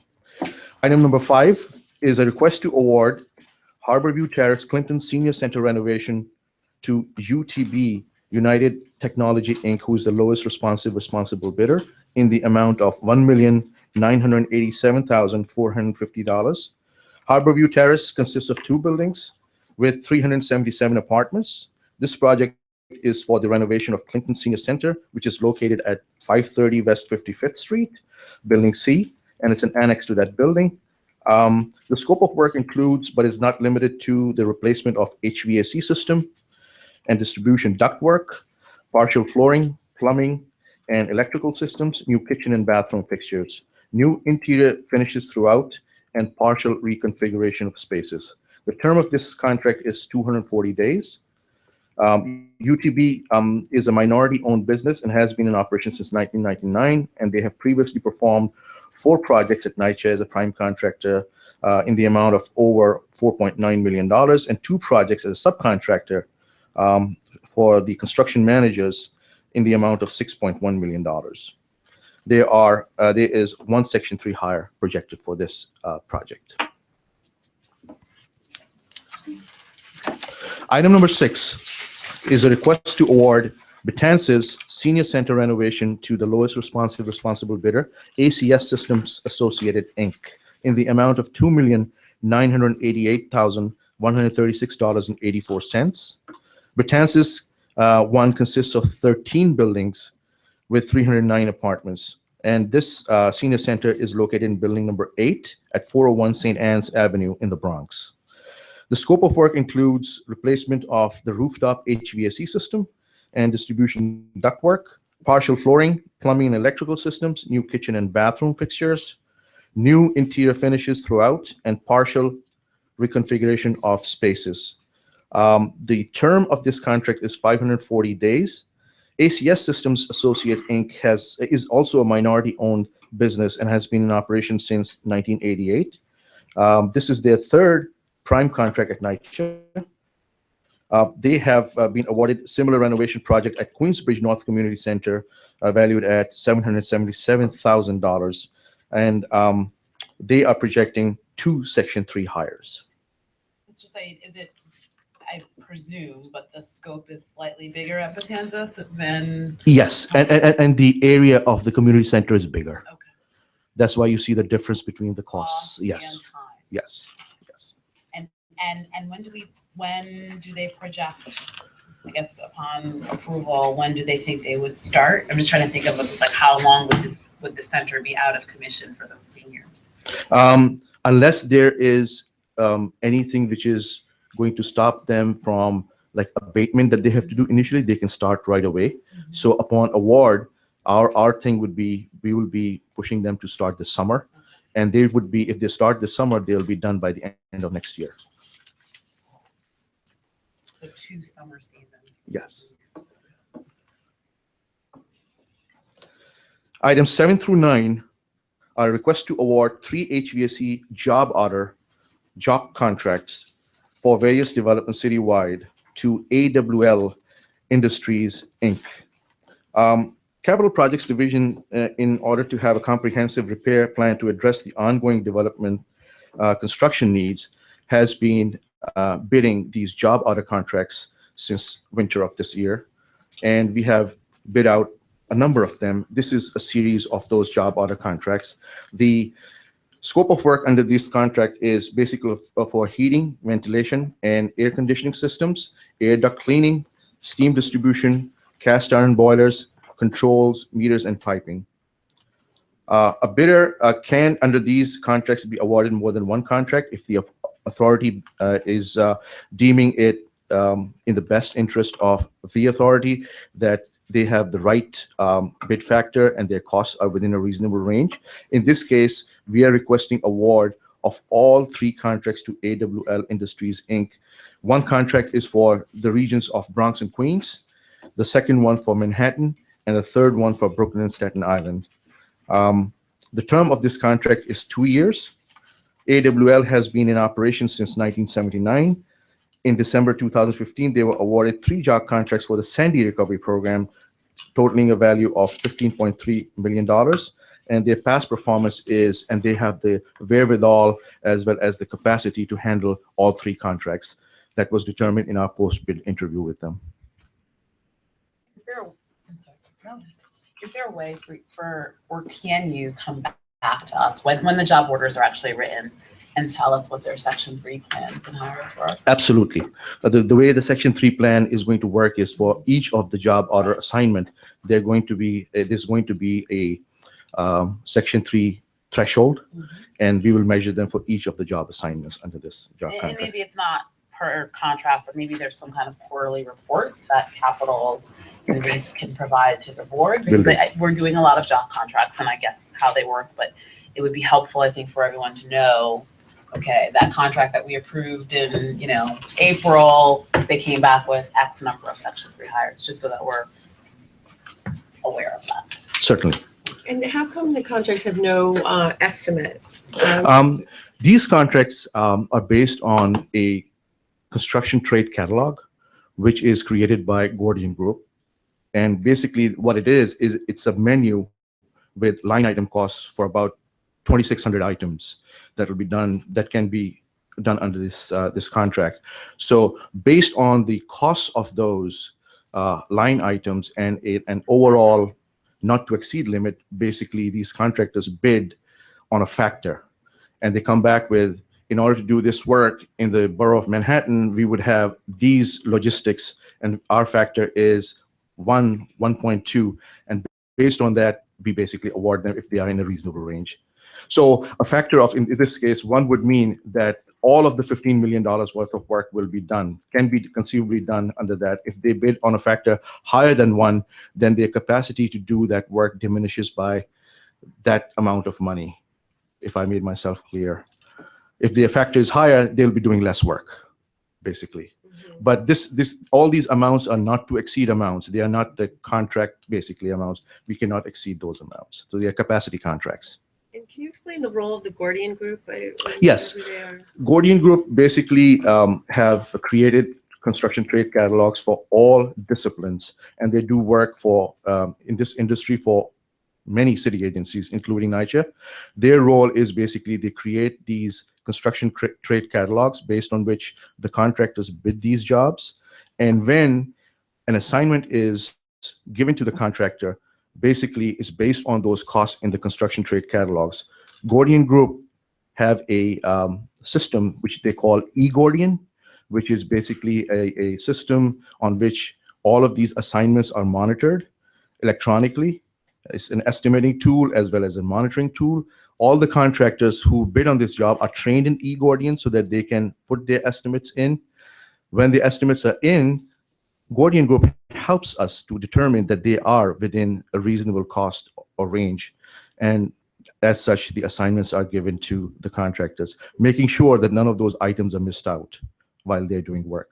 Item number 5 is a request to award Harborview Terrace Clinton Senior Center renovation to UTB United Technology, Inc., who is the lowest responsible bidder, in the amount of $1,987,450. Harborview Terrace consists of 2 buildings with 377 apartments. This project is for the renovation of Clinton Senior Center, which is located at 530 West 55th Street, Building C, and it's an annex to that building. The scope of work includes, but is not limited to, the replacement of HVAC system and distribution ductwork, partial flooring, plumbing, and electrical systems, new kitchen and bathroom fixtures, new interior finishes throughout, and partial reconfiguration of spaces. The term of this contract is 240 days. UTB is a minority-owned business and has been in operation since 1999, and they have previously performed 4 projects at Nycha as a prime contractor in the amount of over $4.9 million, and 2 projects as a subcontractor for the construction managers in the amount of $6.1 million. There is 1 Section 3 hire projected for this project. Item number 6 is a request to award Betances Senior Center renovation to the lowest responsible bidder, ACS Systems Associated, Inc., in the amount of $2,988,136.84. Betances 1 consists of 13 buildings with 309 apartments. And this senior center is located in building number 8 at 401 St. Anne's Avenue in the Bronx. The scope of work includes replacement of the rooftop HVAC system and distribution ductwork, partial flooring, plumbing and electrical systems, new kitchen and bathroom fixtures, new interior finishes throughout, and partial reconfiguration of spaces. The term of this contract is 540 days. ACS Systems Associate, Inc. is also a minority-owned business and has been in operation since 1988. This is their 3rd prime contract at Nycha. They have been awarded similar renovation project at Queensbridge North Community Center, valued at $777,000, and they are projecting 2 Section 3 hires. Mr. Said, is it, I presume, but the scope is slightly bigger at Betances than? Yes, and the area of the community center is bigger. Okay. That's why you see the difference between the costs. Cost Yes, and time. yes, yes. And when do they project, I guess upon approval, when do they think they would start? I'm just trying to think of like how long would the center be out of commission for those seniors? Unless there is anything which is going to stop them from like abatement that they have to do initially, they can start right away. Mm-hmm. So upon award, our thing would be, we will be pushing them to start this summer. And they would be, if they start this summer, they'll be done by the end of next year. So 2 summer seasons. Yes. Items 7 through 9 are a request to award 3 HVAC job contracts for various developments citywide to AWL Industries, Inc. Capital Projects Division, in order to have a comprehensive repair plan to address the ongoing development construction needs, has been bidding these job order contracts since winter of this year. And we have bid out a number of them. This is a series of those job order contracts. The Scope of work under this contract is basically for heating, ventilation, and air conditioning systems, air duct cleaning, steam distribution, cast iron boilers, controls, meters, and piping. A bidder can, under these contracts, be awarded more than one contract if the authority is deeming it in the best interest of the authority, that they have the right bid factor and their costs are within a reasonable range. In this case, we are requesting award of all 3 contracts to AWL Industries, Inc. One contract is for the regions of Bronx and Queens, the second one for Manhattan, and the third one for Brooklyn and Staten Island. The term of this contract is 2 years. AWL has been in operation since 1979. In December 2015, they were awarded 3 job contracts for the Sandy Recovery Program, totaling a value of $15.3 million. And their past performance is, and they have the wherewithal as well as the capacity to handle all 3 contracts. That was determined in our post-bid interview with them. Is there a, I'm sorry, no. Is there a way for or can you come back to us when the job orders are actually written and tell us what their Section 3 plans and how this works? Absolutely. The way the Section 3 plan is going to work is for each of the job order assignment, there's going to be a Section 3 threshold, and we will measure them for each of the job assignments under this job contract. And maybe it's not per contract, but maybe there's some kind of quarterly report that capital release can provide to the board, because we're doing a lot of job contracts and I get how they work, but it would be helpful, I think, for everyone to know, okay, that contract that we approved in, April, they came back with X number of Section 3 hires, just so that we're aware of that. Certainly. And how come the contracts have no estimate? These contracts are based on a construction trade catalog, which is created by Gordian Group. And basically what it is it's a menu with line item costs for about 2,600 items that will be done, that can be done under this contract. So based on the costs of those line items and an overall not to exceed limit, basically these contractors bid on a factor, and they come back with, in order to do this work in the borough of Manhattan, we would have these logistics, and our factor is 1.2, and based on that, we basically award them if they are in a reasonable range. So a factor of, in this case, 1 would mean that all of the $15 million worth of work will be done, can be conceivably done under that. If they bid on a factor higher than 1, then their capacity to do that work diminishes by that amount of money, if I made myself clear. If their factor is higher, they'll be doing less work, basically. But all these amounts are not to exceed amounts. They are not the contract, basically, amounts. We cannot exceed those amounts. So they are capacity contracts. And can you explain the role of the Gordian Group? Yes. Gordian Group basically have created construction trade catalogs for all disciplines, and they do work for in this industry for many city agencies, including Nycha. Their role is basically they create these construction trade catalogs based on which the contractors bid these jobs. And when an assignment is given to the contractor, basically is based on those costs in the construction trade catalogs. Gordian Group have a system which they call eGordian, which is basically a system on which all of these assignments are monitored electronically. It's an estimating tool as well as a monitoring tool. All the contractors who bid on this job are trained in eGordian so that they can put their estimates in. When the estimates are in, Gordian Group helps us to determine that they are within a reasonable cost or range. And as such, the assignments are given to the contractors, making sure that none of those items are missed out while they're doing work.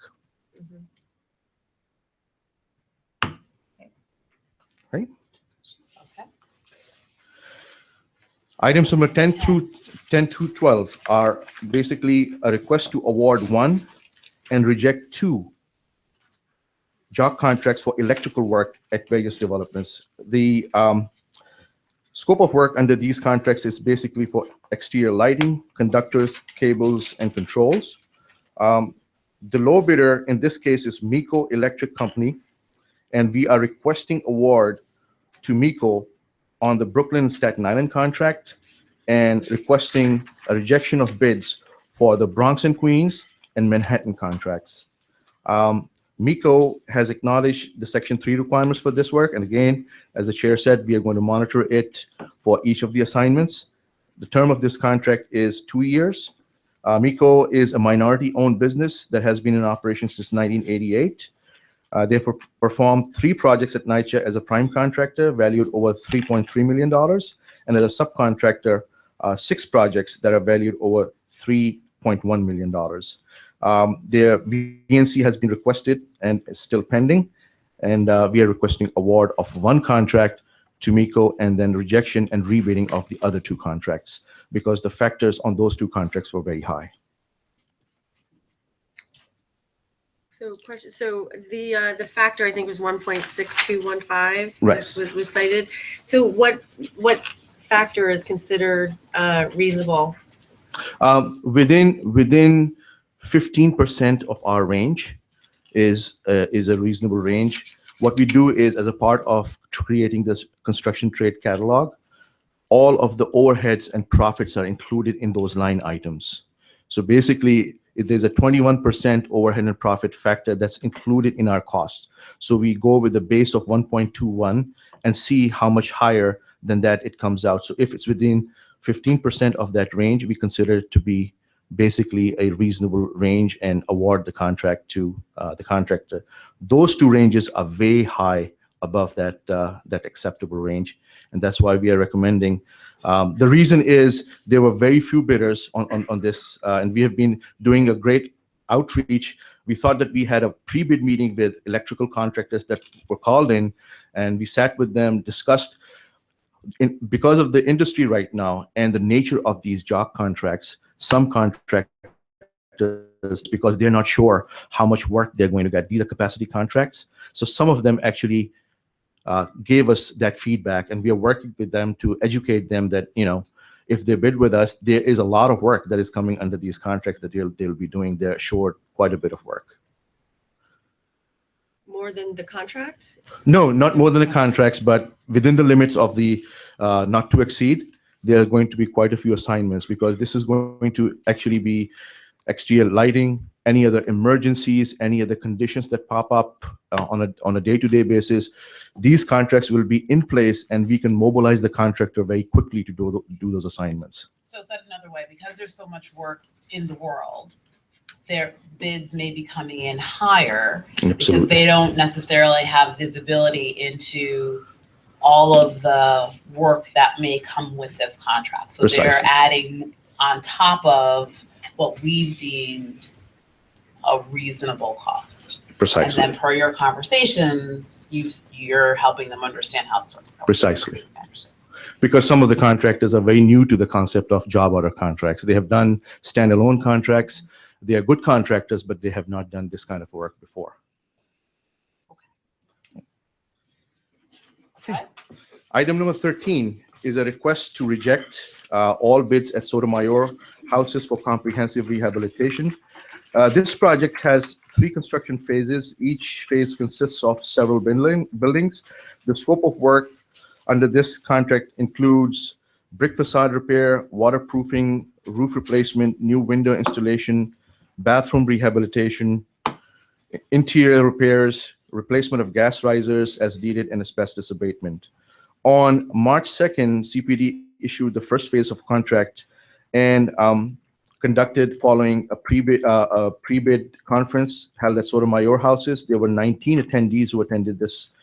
Right? Okay. Items number 10 through 12 are basically a request to award 1 and reject 2 job contracts for electrical work at various developments. The scope of work under these contracts is basically for exterior lighting, conductors, cables, and controls. The low bidder in this case is MECO Electric Company, and we are requesting award to MECO on the Brooklyn and Staten Island contract and requesting a rejection of bids for the Bronx and Queens and Manhattan contracts. MECO has acknowledged the Section 3 requirements for this work. And again, as the chair said, we are going to monitor it for each of the assignments. The term of this contract is 2 years. MECO is a minority-owned business that has been in operation since 1988. They performed 3 projects at Nycha as a prime contractor, valued over $3.3 million, and as a subcontractor, 6 projects that are valued over $3.1 million. Their VNC has been requested and is still pending, and we are requesting award of 1 contract to MECO and then rejection and rebidding of the other 2 contracts because the factors on those 2 contracts were very high. So question, so the factor I think was 1.6215. Right. Was cited. So what factor is considered reasonable? Within 15% of our range is a reasonable range. What we do is, as a part of creating this construction trade catalog, all of the overheads and profits are included in those line items. So basically, there's a 21% overhead and profit factor that's included in our cost. So we go with the base of 1.21 and see how much higher than that it comes out. So if it's within 15% of that range, we consider it to be basically a reasonable range and award the contract to the contractor. Those 2 ranges are way high above that acceptable range, and that's why we are recommending. The reason is there were very few bidders on this, and we have been doing a great outreach. We thought that we had a pre-bid meeting with electrical contractors that were called in, and we sat with them, discussed. Because of the industry right now and the nature of these job contracts, some contractors, because they're not sure how much work they're going to get, these are capacity contracts. So some of them actually gave us that feedback, and we are working with them to educate them that, if they bid with us, there is a lot of work that is coming under these contracts that they'll be doing. They're assured quite a bit of work. More than the contract? No, not more than the contracts, but within the limits of the not to exceed, there are going to be quite a few assignments because this is going to actually be exterior lighting, any other emergencies, any other conditions that pop up on a day-to-day basis. These contracts will be in place, and we can mobilize the contractor very quickly to do those assignments. So said another way, because there's so much work in the world, their bids may be coming in higher because they don't necessarily have visibility into all of the work that may come with this contract. So they're adding on top of what we've deemed a reasonable cost. Precisely. And then per your conversations, you're helping them understand how this works. Precisely. Because some of the contractors are very new to the concept of job order contracts. They have done standalone contracts. They are good contractors, but they have not done this kind of work before. Okay. Item number 13 is a request to reject all bids at Sotomayor houses for comprehensive rehabilitation. This project has 3 construction phases. Each phase consists of several buildings. The scope of work under this contract includes brick facade repair, waterproofing, roof replacement, new window installation, bathroom rehabilitation, interior repairs, replacement of gas risers as needed, and asbestos abatement. On March 2nd, CPD issued the first phase of contract and conducted following a pre-bid conference held at Sotomayor houses. There were 19 attendees who attended this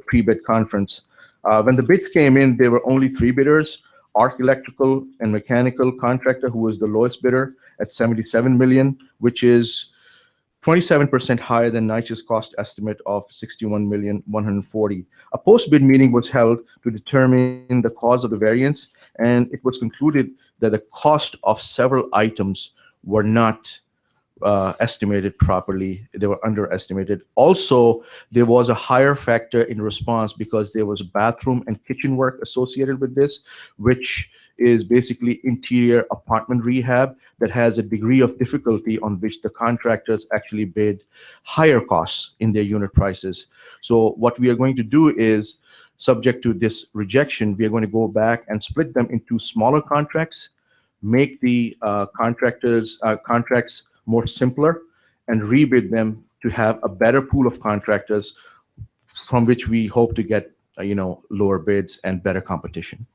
pre-bid conference. When the bids came in, there were only 3 bidders: Arc Electrical and Mechanical Contractor, who was the lowest bidder at $77 million, which is 27% higher than Nycha's cost estimate of $61,140,000. A post-bid meeting was held to determine the cause of the variance, and it was concluded that the cost of several items were not estimated properly. They were underestimated. Also, there was a higher factor in response because there was bathroom and kitchen work associated with this, which is basically interior apartment rehab that has a degree of difficulty on which the contractors actually bid higher costs in their unit prices. So what we are going to do is subject to this rejection, we are going to go back and split them into smaller contracts, make the contracts more simpler, and rebid them to have a better pool of contractors from which we hope to get lower bids and better competition.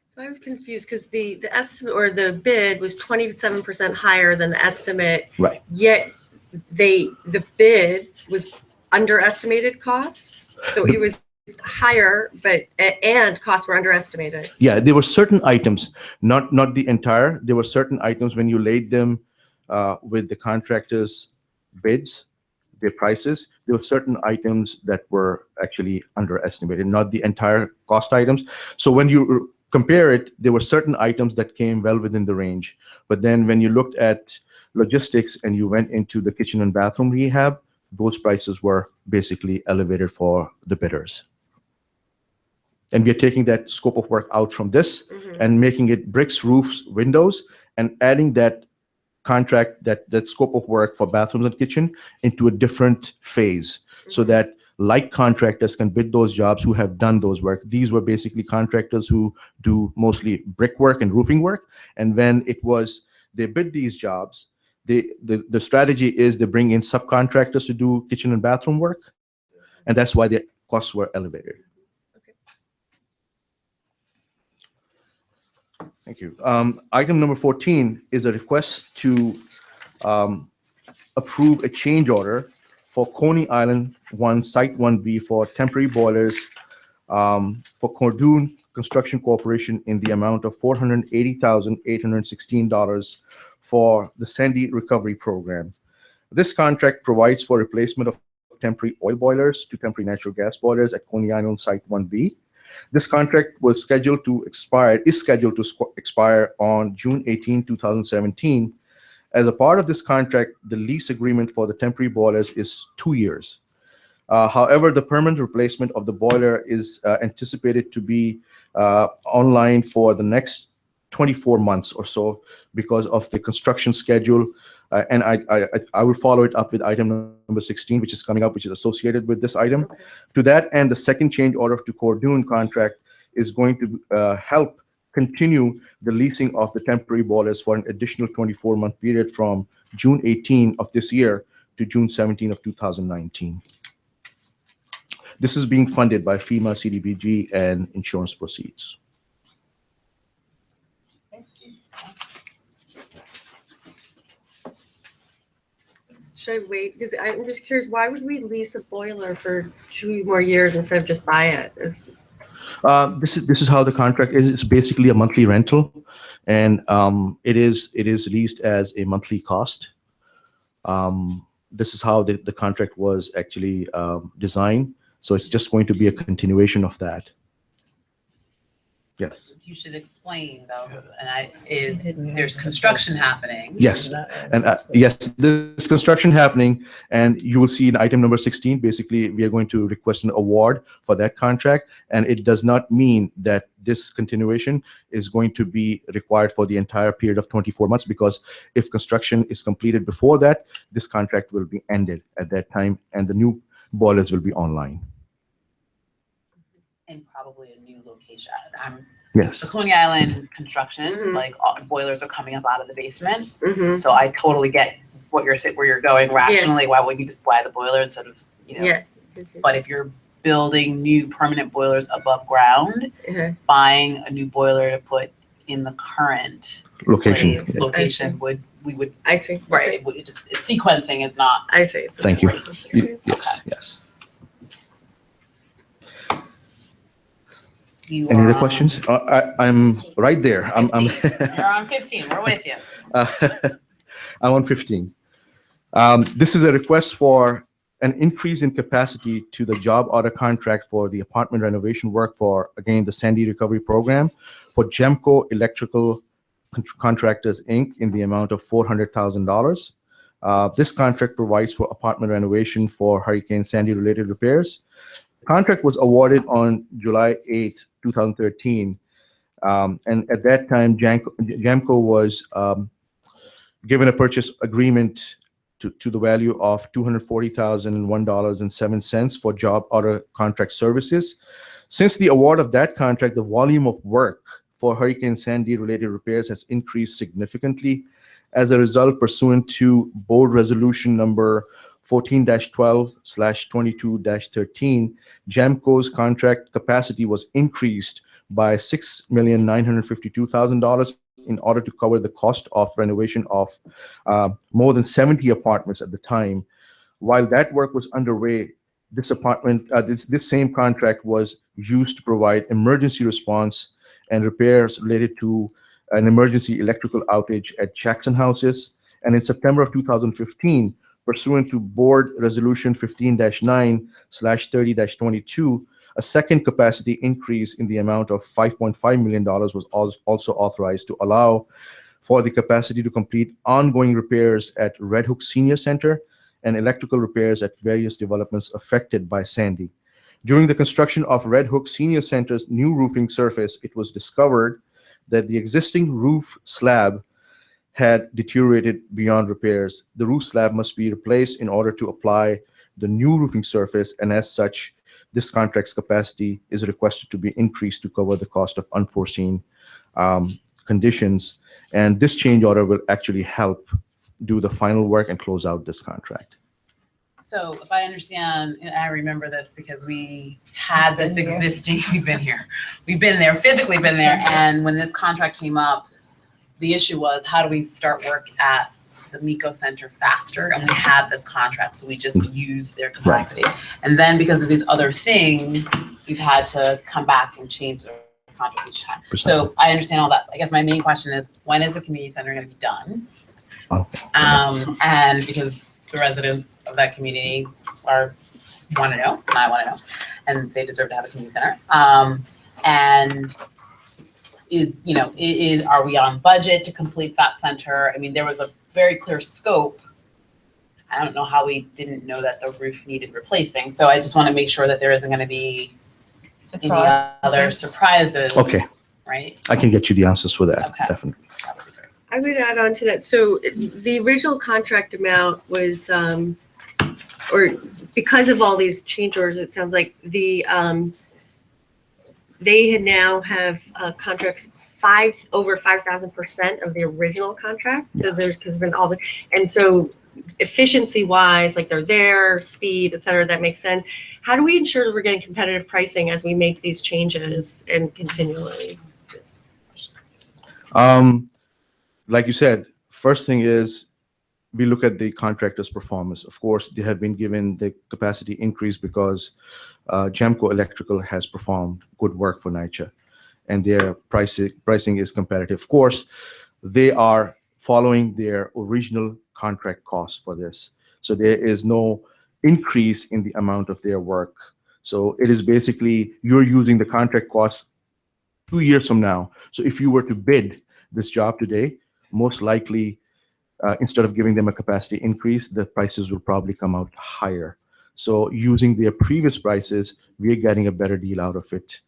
So I was confused because the estimate or the bid was 27% higher than the estimate. Right. Yet the bid was underestimated costs. So it was higher, and costs were underestimated. Yeah, there were certain items, not the entire. There were certain items when you laid them with the contractors' bids, their prices. There were certain items that were actually underestimated, not the entire cost items. So when you compare it, there were certain items that came well within the range. But then when you looked at logistics and you went into the kitchen and bathroom rehab, those prices were basically elevated for the bidders. And we are taking that scope of work out from this and making it bricks, roofs, windows, and adding that contract, that scope of work for bathrooms and kitchen into a different phase so that like contractors can bid those jobs who have done those work. These were basically contractors who do mostly brickwork and roofing work. And when they bid these jobs, the strategy is they bring in subcontractors to do kitchen and bathroom work. And that's why the costs were elevated. Thank you. Item number 14 is a request to approve a change order for Coney Island 1, Site 1B for temporary boilers for Gordian Construction Corporation in the amount of $480,816 for the Sandy Recovery Program. This contract provides for replacement of temporary oil boilers to temporary natural gas boilers at Coney Island Site 1B. This contract is scheduled to expire on June 18, 2017. As a part of this contract, the lease agreement for the temporary boilers is 2 years. However, the permanent replacement of the boiler is anticipated to be online for the next 24 months or so because of the construction schedule. And I will follow it up with item number 16, which is coming up, which is associated with this item. Okay. To that end, the second change order to Gordian contract is going to help continue the leasing of the temporary boilers for an additional 24-month period from June 18 of this year to June 17 of 2019. This is being funded by FEMA, CDBG, and insurance proceeds. Should I wait? Because I'm just curious, why would we lease a boiler for 2 more years instead of just buy it? This is how the contract is. It's basically a monthly rental, and it is leased as a monthly cost. This is how the contract was actually designed. So it's just going to be a continuation of that. Yes. You should explain though, and there's construction happening. Yes, and yes, there's construction happening, and you will see in item number 16. Basically, we are going to request an award for that contract, and it does not mean that this continuation is going to be required for the entire period of 24 months. Because if construction is completed before that, this contract will be ended at that time, and the new boilers will be online. And probably a new location. Yes. The Coney Island construction, like boilers are coming up out of the basement. So I totally get where you're going rationally. Why wouldn't you just buy the boiler instead of, But if you're building new permanent boilers above ground, buying a new boiler to put in the current location we would. I see. Right. Okay. Just sequencing is not. I see. Thank you. Yes. Yes. Any other questions? I'm right there. You're on 15. We're with you. I'm on 15. This is a request for an increase in capacity to the job order contract for the apartment renovation work for, again, the Sandy Recovery Program for Gemco Electrical Contractors, Inc. in the amount of $400,000. This contract provides for apartment renovation for Hurricane Sandy related repairs. The contract was awarded on July 8, 2013. And at that time, Gemco was given a purchase agreement to the value of $240,001.07 for job order contract services. Since the award of that contract, the volume of work for Hurricane Sandy related repairs has increased significantly. As a result, pursuant to board resolution number 14-12/22-13, JAMCO's contract capacity was increased by $6,952,000 in order to cover the cost of renovation of more than 70 apartments at the time. While that work was underway, this same contract was used to provide emergency response and repairs related to an emergency electrical outage at Jackson houses. And in September of 2015, pursuant to board resolution 15-9/30-22, a second capacity increase in the amount of $5.5 million was also authorized to allow for the capacity to complete ongoing repairs at Red Hook Senior Center and electrical repairs at various developments affected by Sandy. During the construction of Red Hook Senior Center's new roofing surface, it was discovered that the existing roof slab had deteriorated beyond repairs. The roof slab must be replaced in order to apply the new roofing surface, and as such, this contract's capacity is requested to be increased to cover the cost of unforeseen conditions. And this change order will actually help do the final work and close out this contract. So if I understand, and I remember this because we had this existing, we've been there, physically been there. And when this contract came up, the issue was, how do we start work at the MECO Center faster? And we had this contract, so we just used their capacity. Right. And then because of these other things, we've had to come back and change the contract each time. So I understand all that. I guess my main question is, when is the community center going to be done? Okay. And because the residents of that community want to know, and I want to know, and they deserve to have a community center. And are we on budget to complete that center? I mean, there was a very clear scope. I don't know how we didn't know that the roof needed replacing. So I just want to make sure that there isn't going to be any other surprises. Okay. Right? I can get you the answers for that, Okay. definitely. I would add on to that. So the original contract amount was, or because of all these change orders, it sounds like they had now have contracts over 5,000% of the original contract. So there's been all the, and so efficiency wise, like they're there, speed, et cetera, that makes sense. How do we ensure that we're getting competitive pricing as we make these changes and continually? Like you said, first thing is we look at the contractor's performance. Of course, they have been given the capacity increase because Jamco Electrical has performed good work for Nycha, and their pricing is competitive. Of course, they are following their original contract cost for this. So there is no increase in the amount of their work. So it is basically you're using the contract cost 2 years from now. So if you were to bid this job today, most likely, instead of giving them a capacity increase, the prices will probably come out higher. So using their previous prices, we're getting a better deal out of it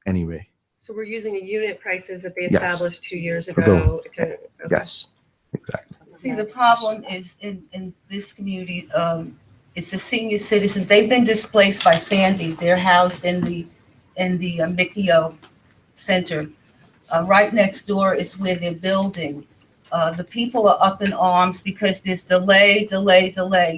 anyway. So we're using the unit prices that they Yes. established 2 years ago. Yes, exactly. See, the problem is in this community, it's the senior citizens. They've been displaced by Sandy. They're housed in the MICO Center. Right next door is where they're building. The people are up in arms because there's delay.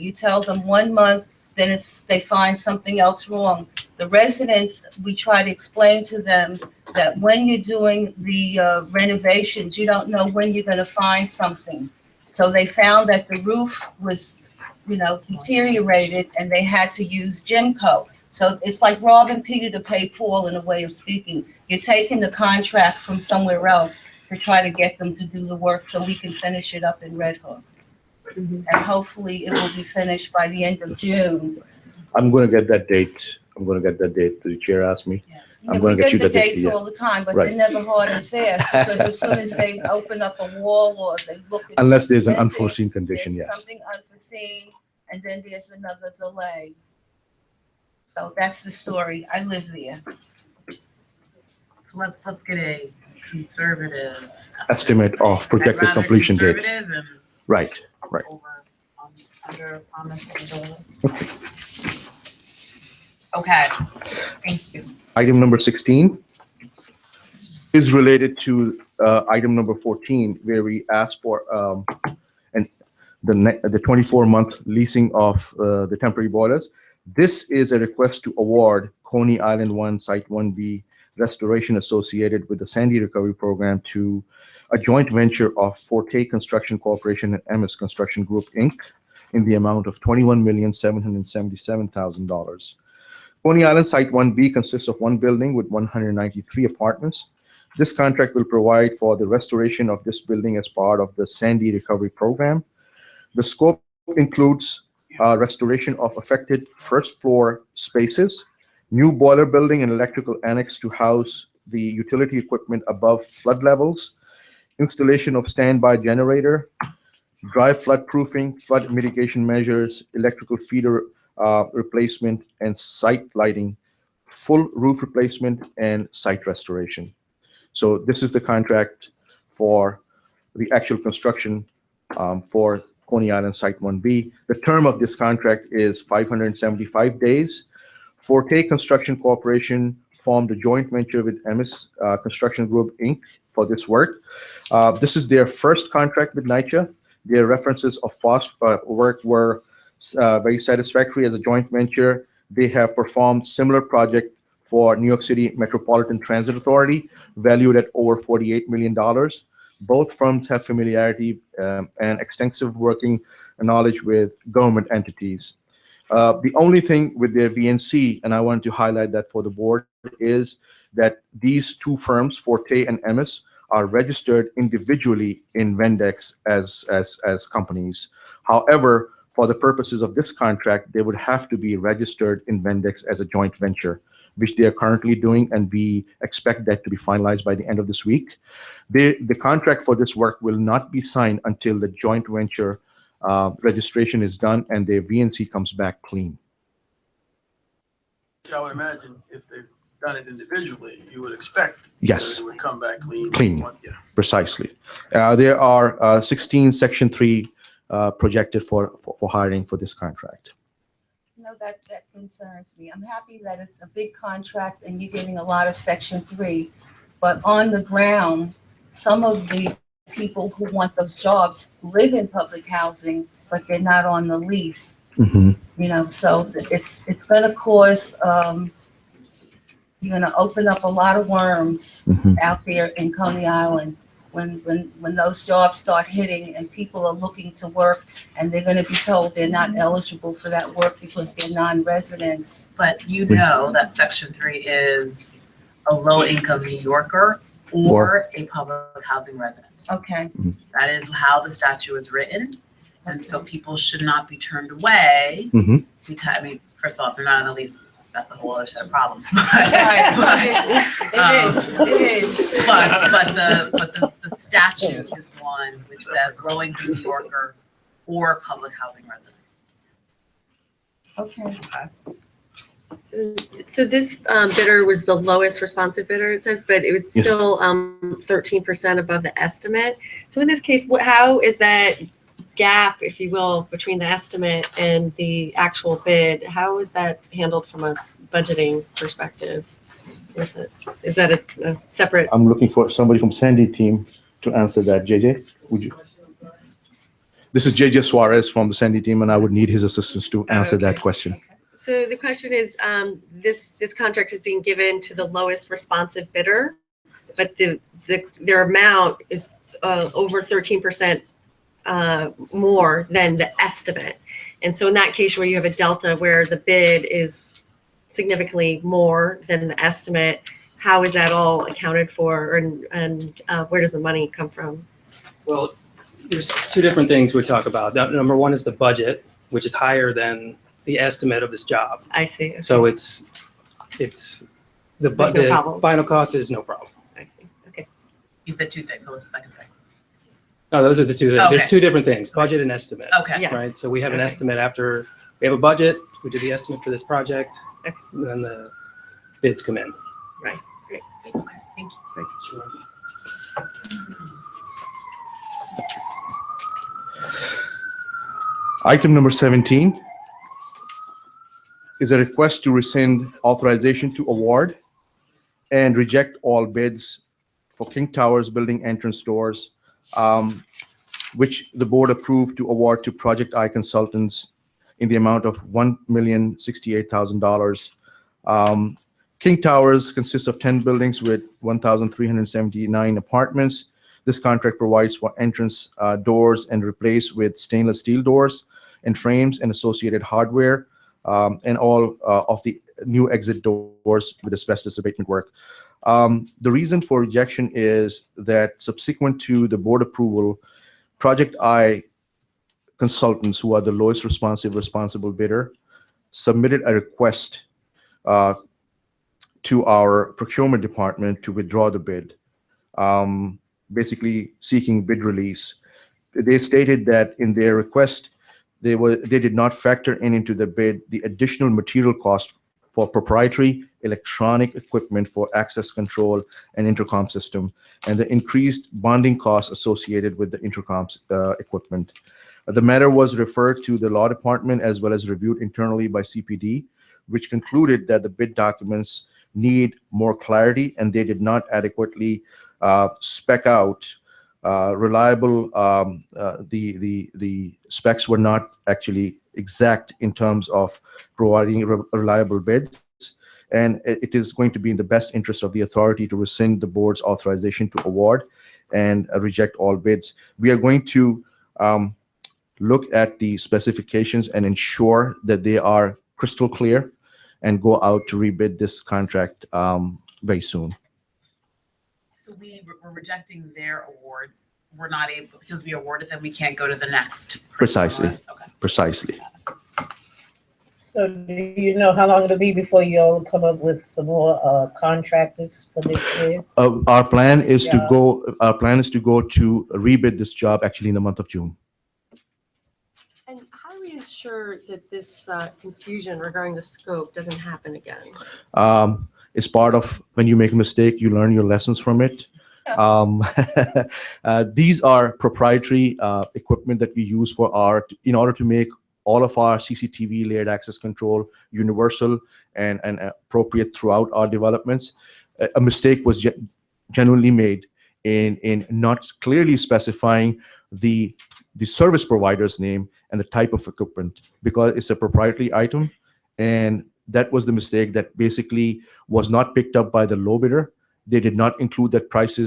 You tell them 1 month, then they find something else wrong. The residents, we try to explain to them that when you're doing the renovations, you don't know when you're going to find something. So they found that the roof was, deteriorated, and they had to use Jimco. So it's like robbing Peter to pay Paul, in a way of speaking. You're taking the contract from somewhere else to try to get them to do the work so we can finish it up in Red Hook. Mm-hmm. And hopefully it will be finished by the end of June. I'm going to get that date. The chair asked me. Yeah. I'm going to get you the the date. dates all the time, but Right. they're never hard and fast, because as soon as they open up a wall or they look at Unless there's an then unforeseen condition, there's yes. something unforeseen, and then there's another delay. So that's the story. I live there. So let's get a conservative Estimate of projected I'd rather completion date. conservative and Right. over, under comments and condolences. Okay, thank you. Item number 16 is related to item number 14, where we asked for the 24-month leasing of the temporary boilers. This is a request to award Coney Island 1 Site 1B restoration associated with the Sandy Recovery Program to a joint venture of Forte Construction Corporation and MS Construction Group, Inc. in the amount of $21,777,000. Coney Island Site 1B consists of one building with 193 apartments. This contract will provide for the restoration of this building as part of the Sandy Recovery Program. The scope includes restoration of affected first floor spaces, new boiler building and electrical annex to house the utility equipment above flood levels, installation of standby generator, dry flood proofing, flood mitigation measures, electrical feeder replacement and site lighting, full roof replacement and site restoration. So this is the contract for the actual construction for Coney Island Site 1B. The term of this contract is 575 days. Forte Construction Corporation formed a joint venture with MS Construction Group, Inc. for this work. This is their first contract with Nycha. Their references of past work were very satisfactory as a joint venture. They have performed similar project for New York City Metropolitan Transit Authority, valued at over $48 million. Both firms have familiarity and extensive working knowledge with government entities. The only thing with their VNC, and I want to highlight that for the board, is that these two firms, Forte and MS, are registered individually in Vendex as companies. However, for the purposes of this contract, they would have to be registered in Vendex as a joint venture, which they are currently doing, and we expect that to be finalized by the end of this week. The contract for this work will not be signed until the joint venture registration is done and their VNC comes back clean. I would imagine if they've done it individually, you would expect Yes. that it would come back clean. Clean. Yeah. Precisely. There are 16 Section 3 projected for hiring for this contract. No, that concerns me. I'm happy that it's a big contract and you're getting a lot of Section 3, but on the ground, some of the people who want those jobs live in public housing, but they're not on the lease. Mm-hmm. You know, so it's going to cause, you're going to open up a lot of worms Mm-hmm. out there in Coney Island when those jobs start hitting and people are looking to work and they're going to be told they're not eligible for that work because they're non-residents. But you know that Section 3 is a low-income New Yorker or a public housing resident. Okay. That is how the statute is written. And so people should not be turned away Mm-hmm. because, I mean, first of all, if they're not on the lease, that's a whole other set of problems. Right. It is. But the statute is one which says low-income New Yorker or public housing resident. Okay. So this bidder was the lowest responsive bidder, it says, but it was Yes. still 13% above the estimate. So in this case, how is that gap, if you will, between the estimate and the actual bid? How is that handled from a budgeting perspective? Is that a separate? I'm looking for somebody from Sandy team to answer that. JJ, would you? This is JJ Suarez from the Sandy team, and I would need his assistance to answer that question. So the question is, this contract is being given to the lowest responsive bidder, but their amount is over 13% more than the estimate. And so in that case where you have a delta where the bid is significantly more than the estimate, how is that all accounted for, and where does the money come from? Well, there's two different things we talk about. Number one is the budget, which is higher than the estimate of this job. I see. Okay. So it's the problem. final cost is no problem. I see. Okay. You said two things. What was the second thing? No, those are the two things. Okay. There's two different things, budget and estimate. Okay. Yeah. Right. So we have an Okay. estimate after we have a budget, we do the estimate for this project, Okay. and then the bids come in. Right. Great. Okay. Thank you. Sure. Item number 17 is a request to rescind authorization to award and reject all bids for King Towers building entrance doors, which the board approved to award to Project I Consultants in the amount of $1,068,000. King Towers consists of 10 buildings with 1,379 apartments. This contract provides for entrance doors and replaced with stainless steel doors and frames and associated hardware, and all of the new exit doors with asbestos abatement work. The reason for rejection is that subsequent to the board approval, Project I Consultants, who are the lowest responsible bidder, submitted a request to our procurement department to withdraw the bid, basically seeking bid release. They stated that in their request, they did not factor into the bid the additional material cost for proprietary electronic equipment for access control and intercom system, and the increased bonding costs associated with the intercom equipment. The matter was referred to the law department as well as reviewed internally by CPD, which concluded that the bid documents need more clarity and they did not adequately spec out reliable. The specs were not actually exact in terms of providing reliable bids, and it is going to be in the best interest of the authority to rescind the board's authorization to award and reject all bids. We are going to look at the specifications and ensure that they are crystal clear and go out to rebid this contract very soon. So we're rejecting their award. We're not able, because we awarded them, we can't go to the next. Precisely. Okay. Precisely. So do you know how long it'll be before you'll come up with some more contractors for this year? Our plan is to go. Our plan is to go to rebid this job actually in the month of June. And how do we ensure that this confusion regarding the scope doesn't happen again? It's part of when you make a mistake, you learn your lessons from it. These are proprietary equipment that we use for in order to make all of our CCTV layered access control universal and appropriate throughout our developments. A mistake was genuinely made in not clearly specifying the service provider's name and the type of equipment, because it's a proprietary item, and that was the mistake that basically was not picked up by the low bidder. They did not include that price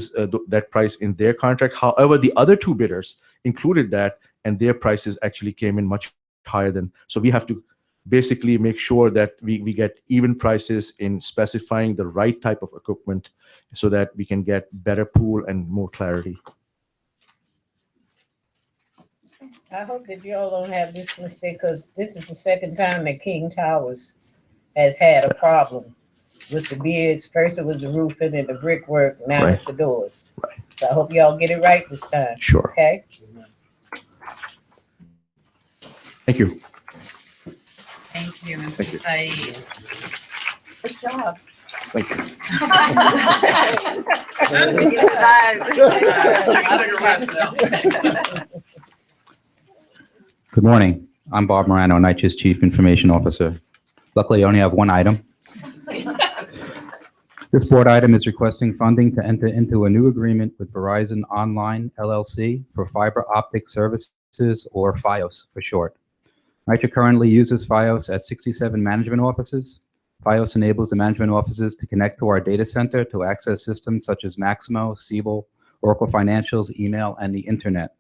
in their contract. However, the other two bidders included that, and their prices actually came in much higher than. So we have to basically make sure that we get even prices in specifying the right type of equipment so that we can get better pool and more clarity. I hope that you all don't have this mistake, because this is the second time that King Towers has had a problem with the bids. First it was the roofing and the brickwork, now it's the doors. Right. So I hope y'all get it right this time. Sure. Okay? Thank you. Thank you, Thank you. Mr. Saeed. Good job. Thank you. You survived. Good morning. I'm Bob Morano, Nycha's Chief Information Officer. Luckily, I only have one item. This board item is requesting funding to enter into a new agreement with Verizon Online LLC for fiber optic services, or FiOS for short. Nycha currently uses FiOS at 67 management offices. FiOS enables the management offices to connect to our data center to access systems such as Maximo, Siebel, Oracle Financials, email, and the internet.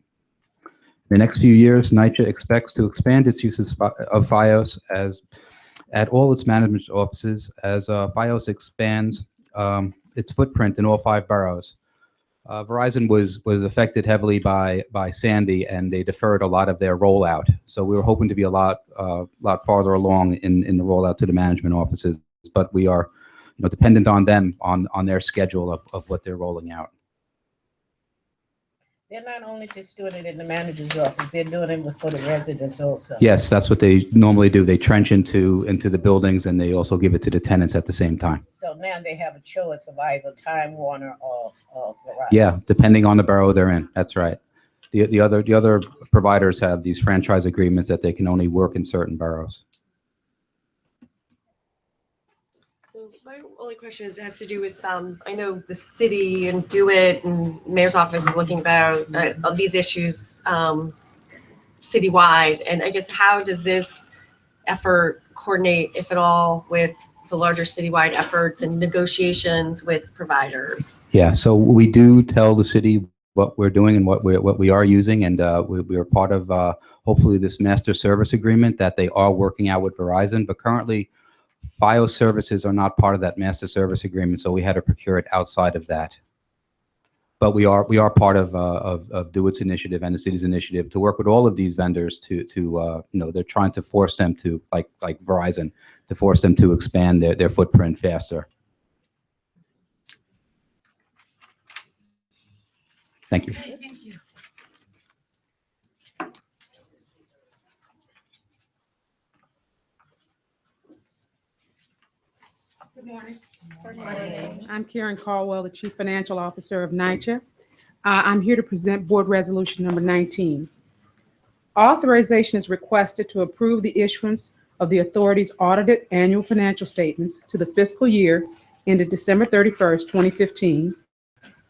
In the next few years, Nycha expects to expand its uses of FiOS at all its management offices as FiOS expands its footprint in all 5 boroughs. Verizon was affected heavily by Sandy, and they deferred a lot of their rollout. So we were hoping to be a lot farther along in the rollout to the management offices, but we are dependent on them on their schedule of what they're rolling out. They're not only just doing it in the manager's office, they're doing it for the residents also. Yes, that's what they normally do. They trench into the buildings, and they also give it to the tenants at the same time. So now they have a choice of either Time Warner or Verizon. Yeah, depending on the borough they're in. That's right. The other providers have these franchise agreements that they can only work in certain boroughs. So my only question has to do with, I know the city and Do It and Mayor's Office is looking about these issues citywide. And I guess how does this effort coordinate, if at all, with the larger citywide efforts and negotiations with providers? Yeah, so we do tell the city what we're doing and what we are using, and we are part of hopefully this master service agreement that they are working out with Verizon. But currently, FiOS services are not part of that master service agreement, so we had to procure it outside of that. But we are part of Do It's initiative and the city's initiative to work with all of these vendors to they're trying to force them to, like Verizon, to force them to expand their footprint faster. Thank you. Okay, thank you. Good morning. Good morning. I'm Karen Caldwell, the Chief Financial Officer of Nycha. I'm here to present Board Resolution number 19. Authorization is requested to approve the issuance of the authority's audited annual financial statements to the fiscal year ended December 31st, 2015,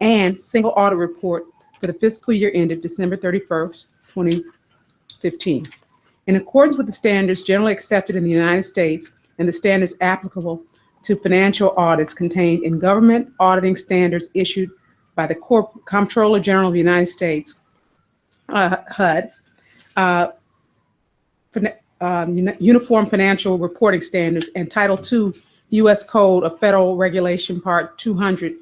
and single audit report for the fiscal year ended December 31st, 2015. In accordance with the standards generally accepted in the United States and the standards applicable to financial audits contained in government auditing standards issued by the Comptroller General of the United States, HUD, Uniform Financial Reporting Standards, and Title II U.S. Code of Federal Regulation Part 200,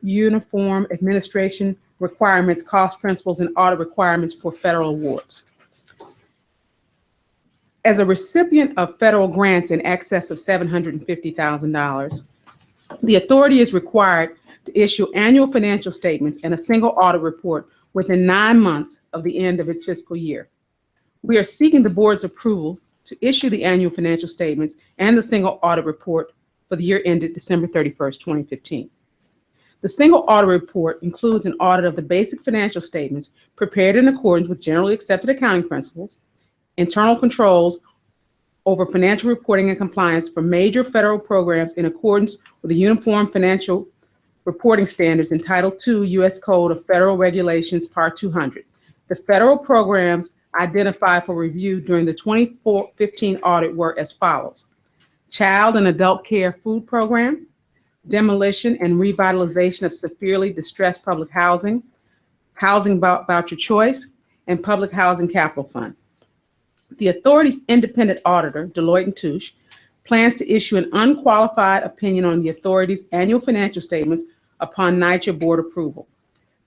Uniform Administration Requirements, Cost Principles, and Audit Requirements for Federal Awards. As a recipient of federal grants in excess of $750,000, the authority is required to issue annual financial statements and a single audit report within 9 months of the end of its fiscal year. We are seeking the board's approval to issue the annual financial statements and the single audit report for the year ended December 31st, 2015. The single audit report includes an audit of the basic financial statements prepared in accordance with generally accepted accounting principles, internal controls over financial reporting and compliance for major federal programs in accordance with the Uniform Financial Reporting Standards in Title II U.S. Code of Federal Regulations Part 200. The federal programs identified for review during the 2015 audit were as follows: Child and Adult Care Food Program, demolition and revitalization of severely distressed public housing, housing voucher choice, and public housing capital fund. The authority's independent auditor, Deloitte & Touche, plans to issue an unqualified opinion on the authority's annual financial statements upon NYCHA board approval.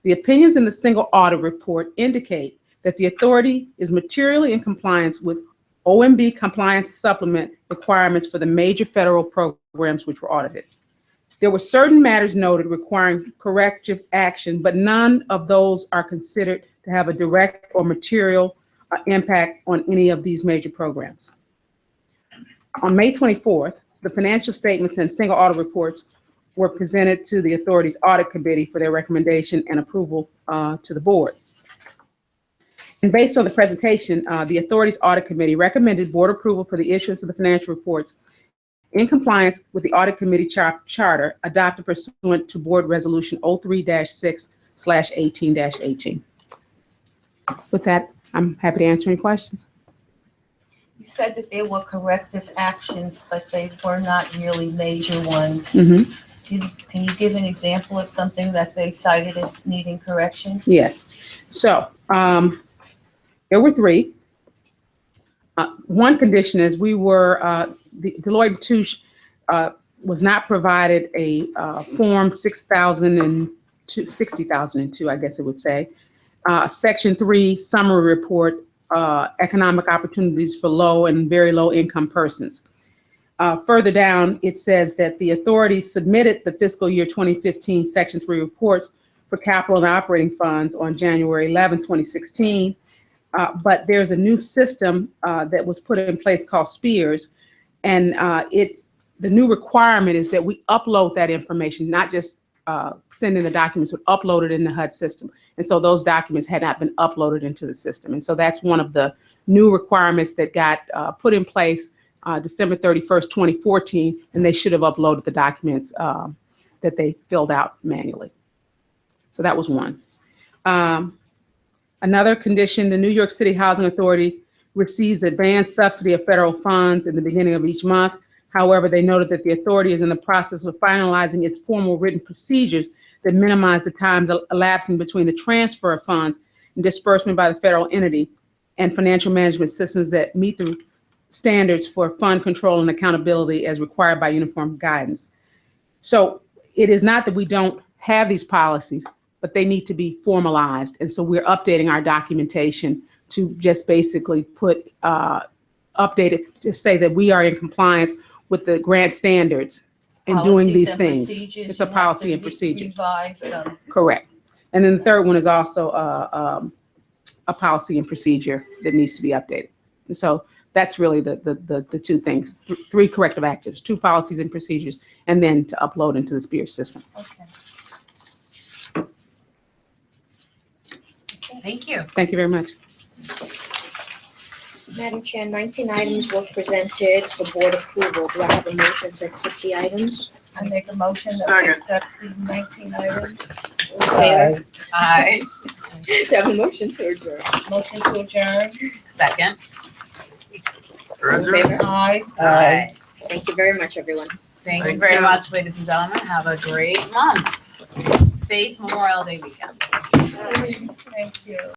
The opinions in the single audit report indicate that the authority is materially in compliance with OMB compliance supplement requirements for the major federal programs which were audited. There were certain matters noted requiring corrective action, but none of those are considered to have a direct or material impact on any of these major programs. On May 24th, the financial statements and single audit reports were presented to the authority's audit committee for their recommendation and approval to the board. And based on the presentation, the authority's audit committee recommended board approval for the issuance of the financial reports in compliance with the audit committee charter adopted pursuant to board resolution 03-6/18-18. With that, I'm happy to answer any questions. You said that there were corrective actions, but they were not really major ones. Mm-hmm. Can you give an example of something that they cited as needing correction? Yes. So there were three. One condition is the Deloitte & Touche was not provided a Form 60,002, I guess it would say, Section 3 summary report, economic opportunities for low and very low income persons. Further down, it says that the authority submitted the fiscal year 2015 Section 3 reports for capital and operating funds on January 11, 2016. But there's a new system that was put in place called SPEARS, and the new requirement is that we upload that information, not just sending the documents would upload it in the HUD system. And so those documents had not been uploaded into the system. And so that's one of the new requirements that got put in place December 31st, 2014, and they should have uploaded the documents that they filled out manually. So that was one. Another condition, the New York City Housing Authority receives advanced subsidy of federal funds in the beginning of each month. However, they noted that the authority is in the process of finalizing its formal written procedures that minimize the times elapsing between the transfer of funds and disbursement by the federal entity and financial management systems that meet the standards for fund control and accountability as required by uniform guidance. So it is not that we don't have these policies, but they need to be formalized. And so we're updating our documentation to just basically put, update it to say that we are in compliance with the grant standards in doing Policies these and things. procedures, It's a you have policy to and procedure. Revise them. Correct. And then the third one is also a policy and procedure that needs to be updated. And so that's really the two things, three corrective actions, 2 policies and procedures, and then to upload into the SPEAR system. Okay. Thank you. Thank you very much. Madam Chair, 19 items were presented for board approval. Do I have a motion to accept the items? I make a motion that we Second. accept the 19 items. All in favor? Aye. Do I have a motion to adjourn? Motion to adjourn. Second. All in favor? Aye. Aye. Thank you very much, everyone. Thank you Thank very you. much, ladies and gentlemen. Have a great month. Safe Memorial Day weekend. Thank you.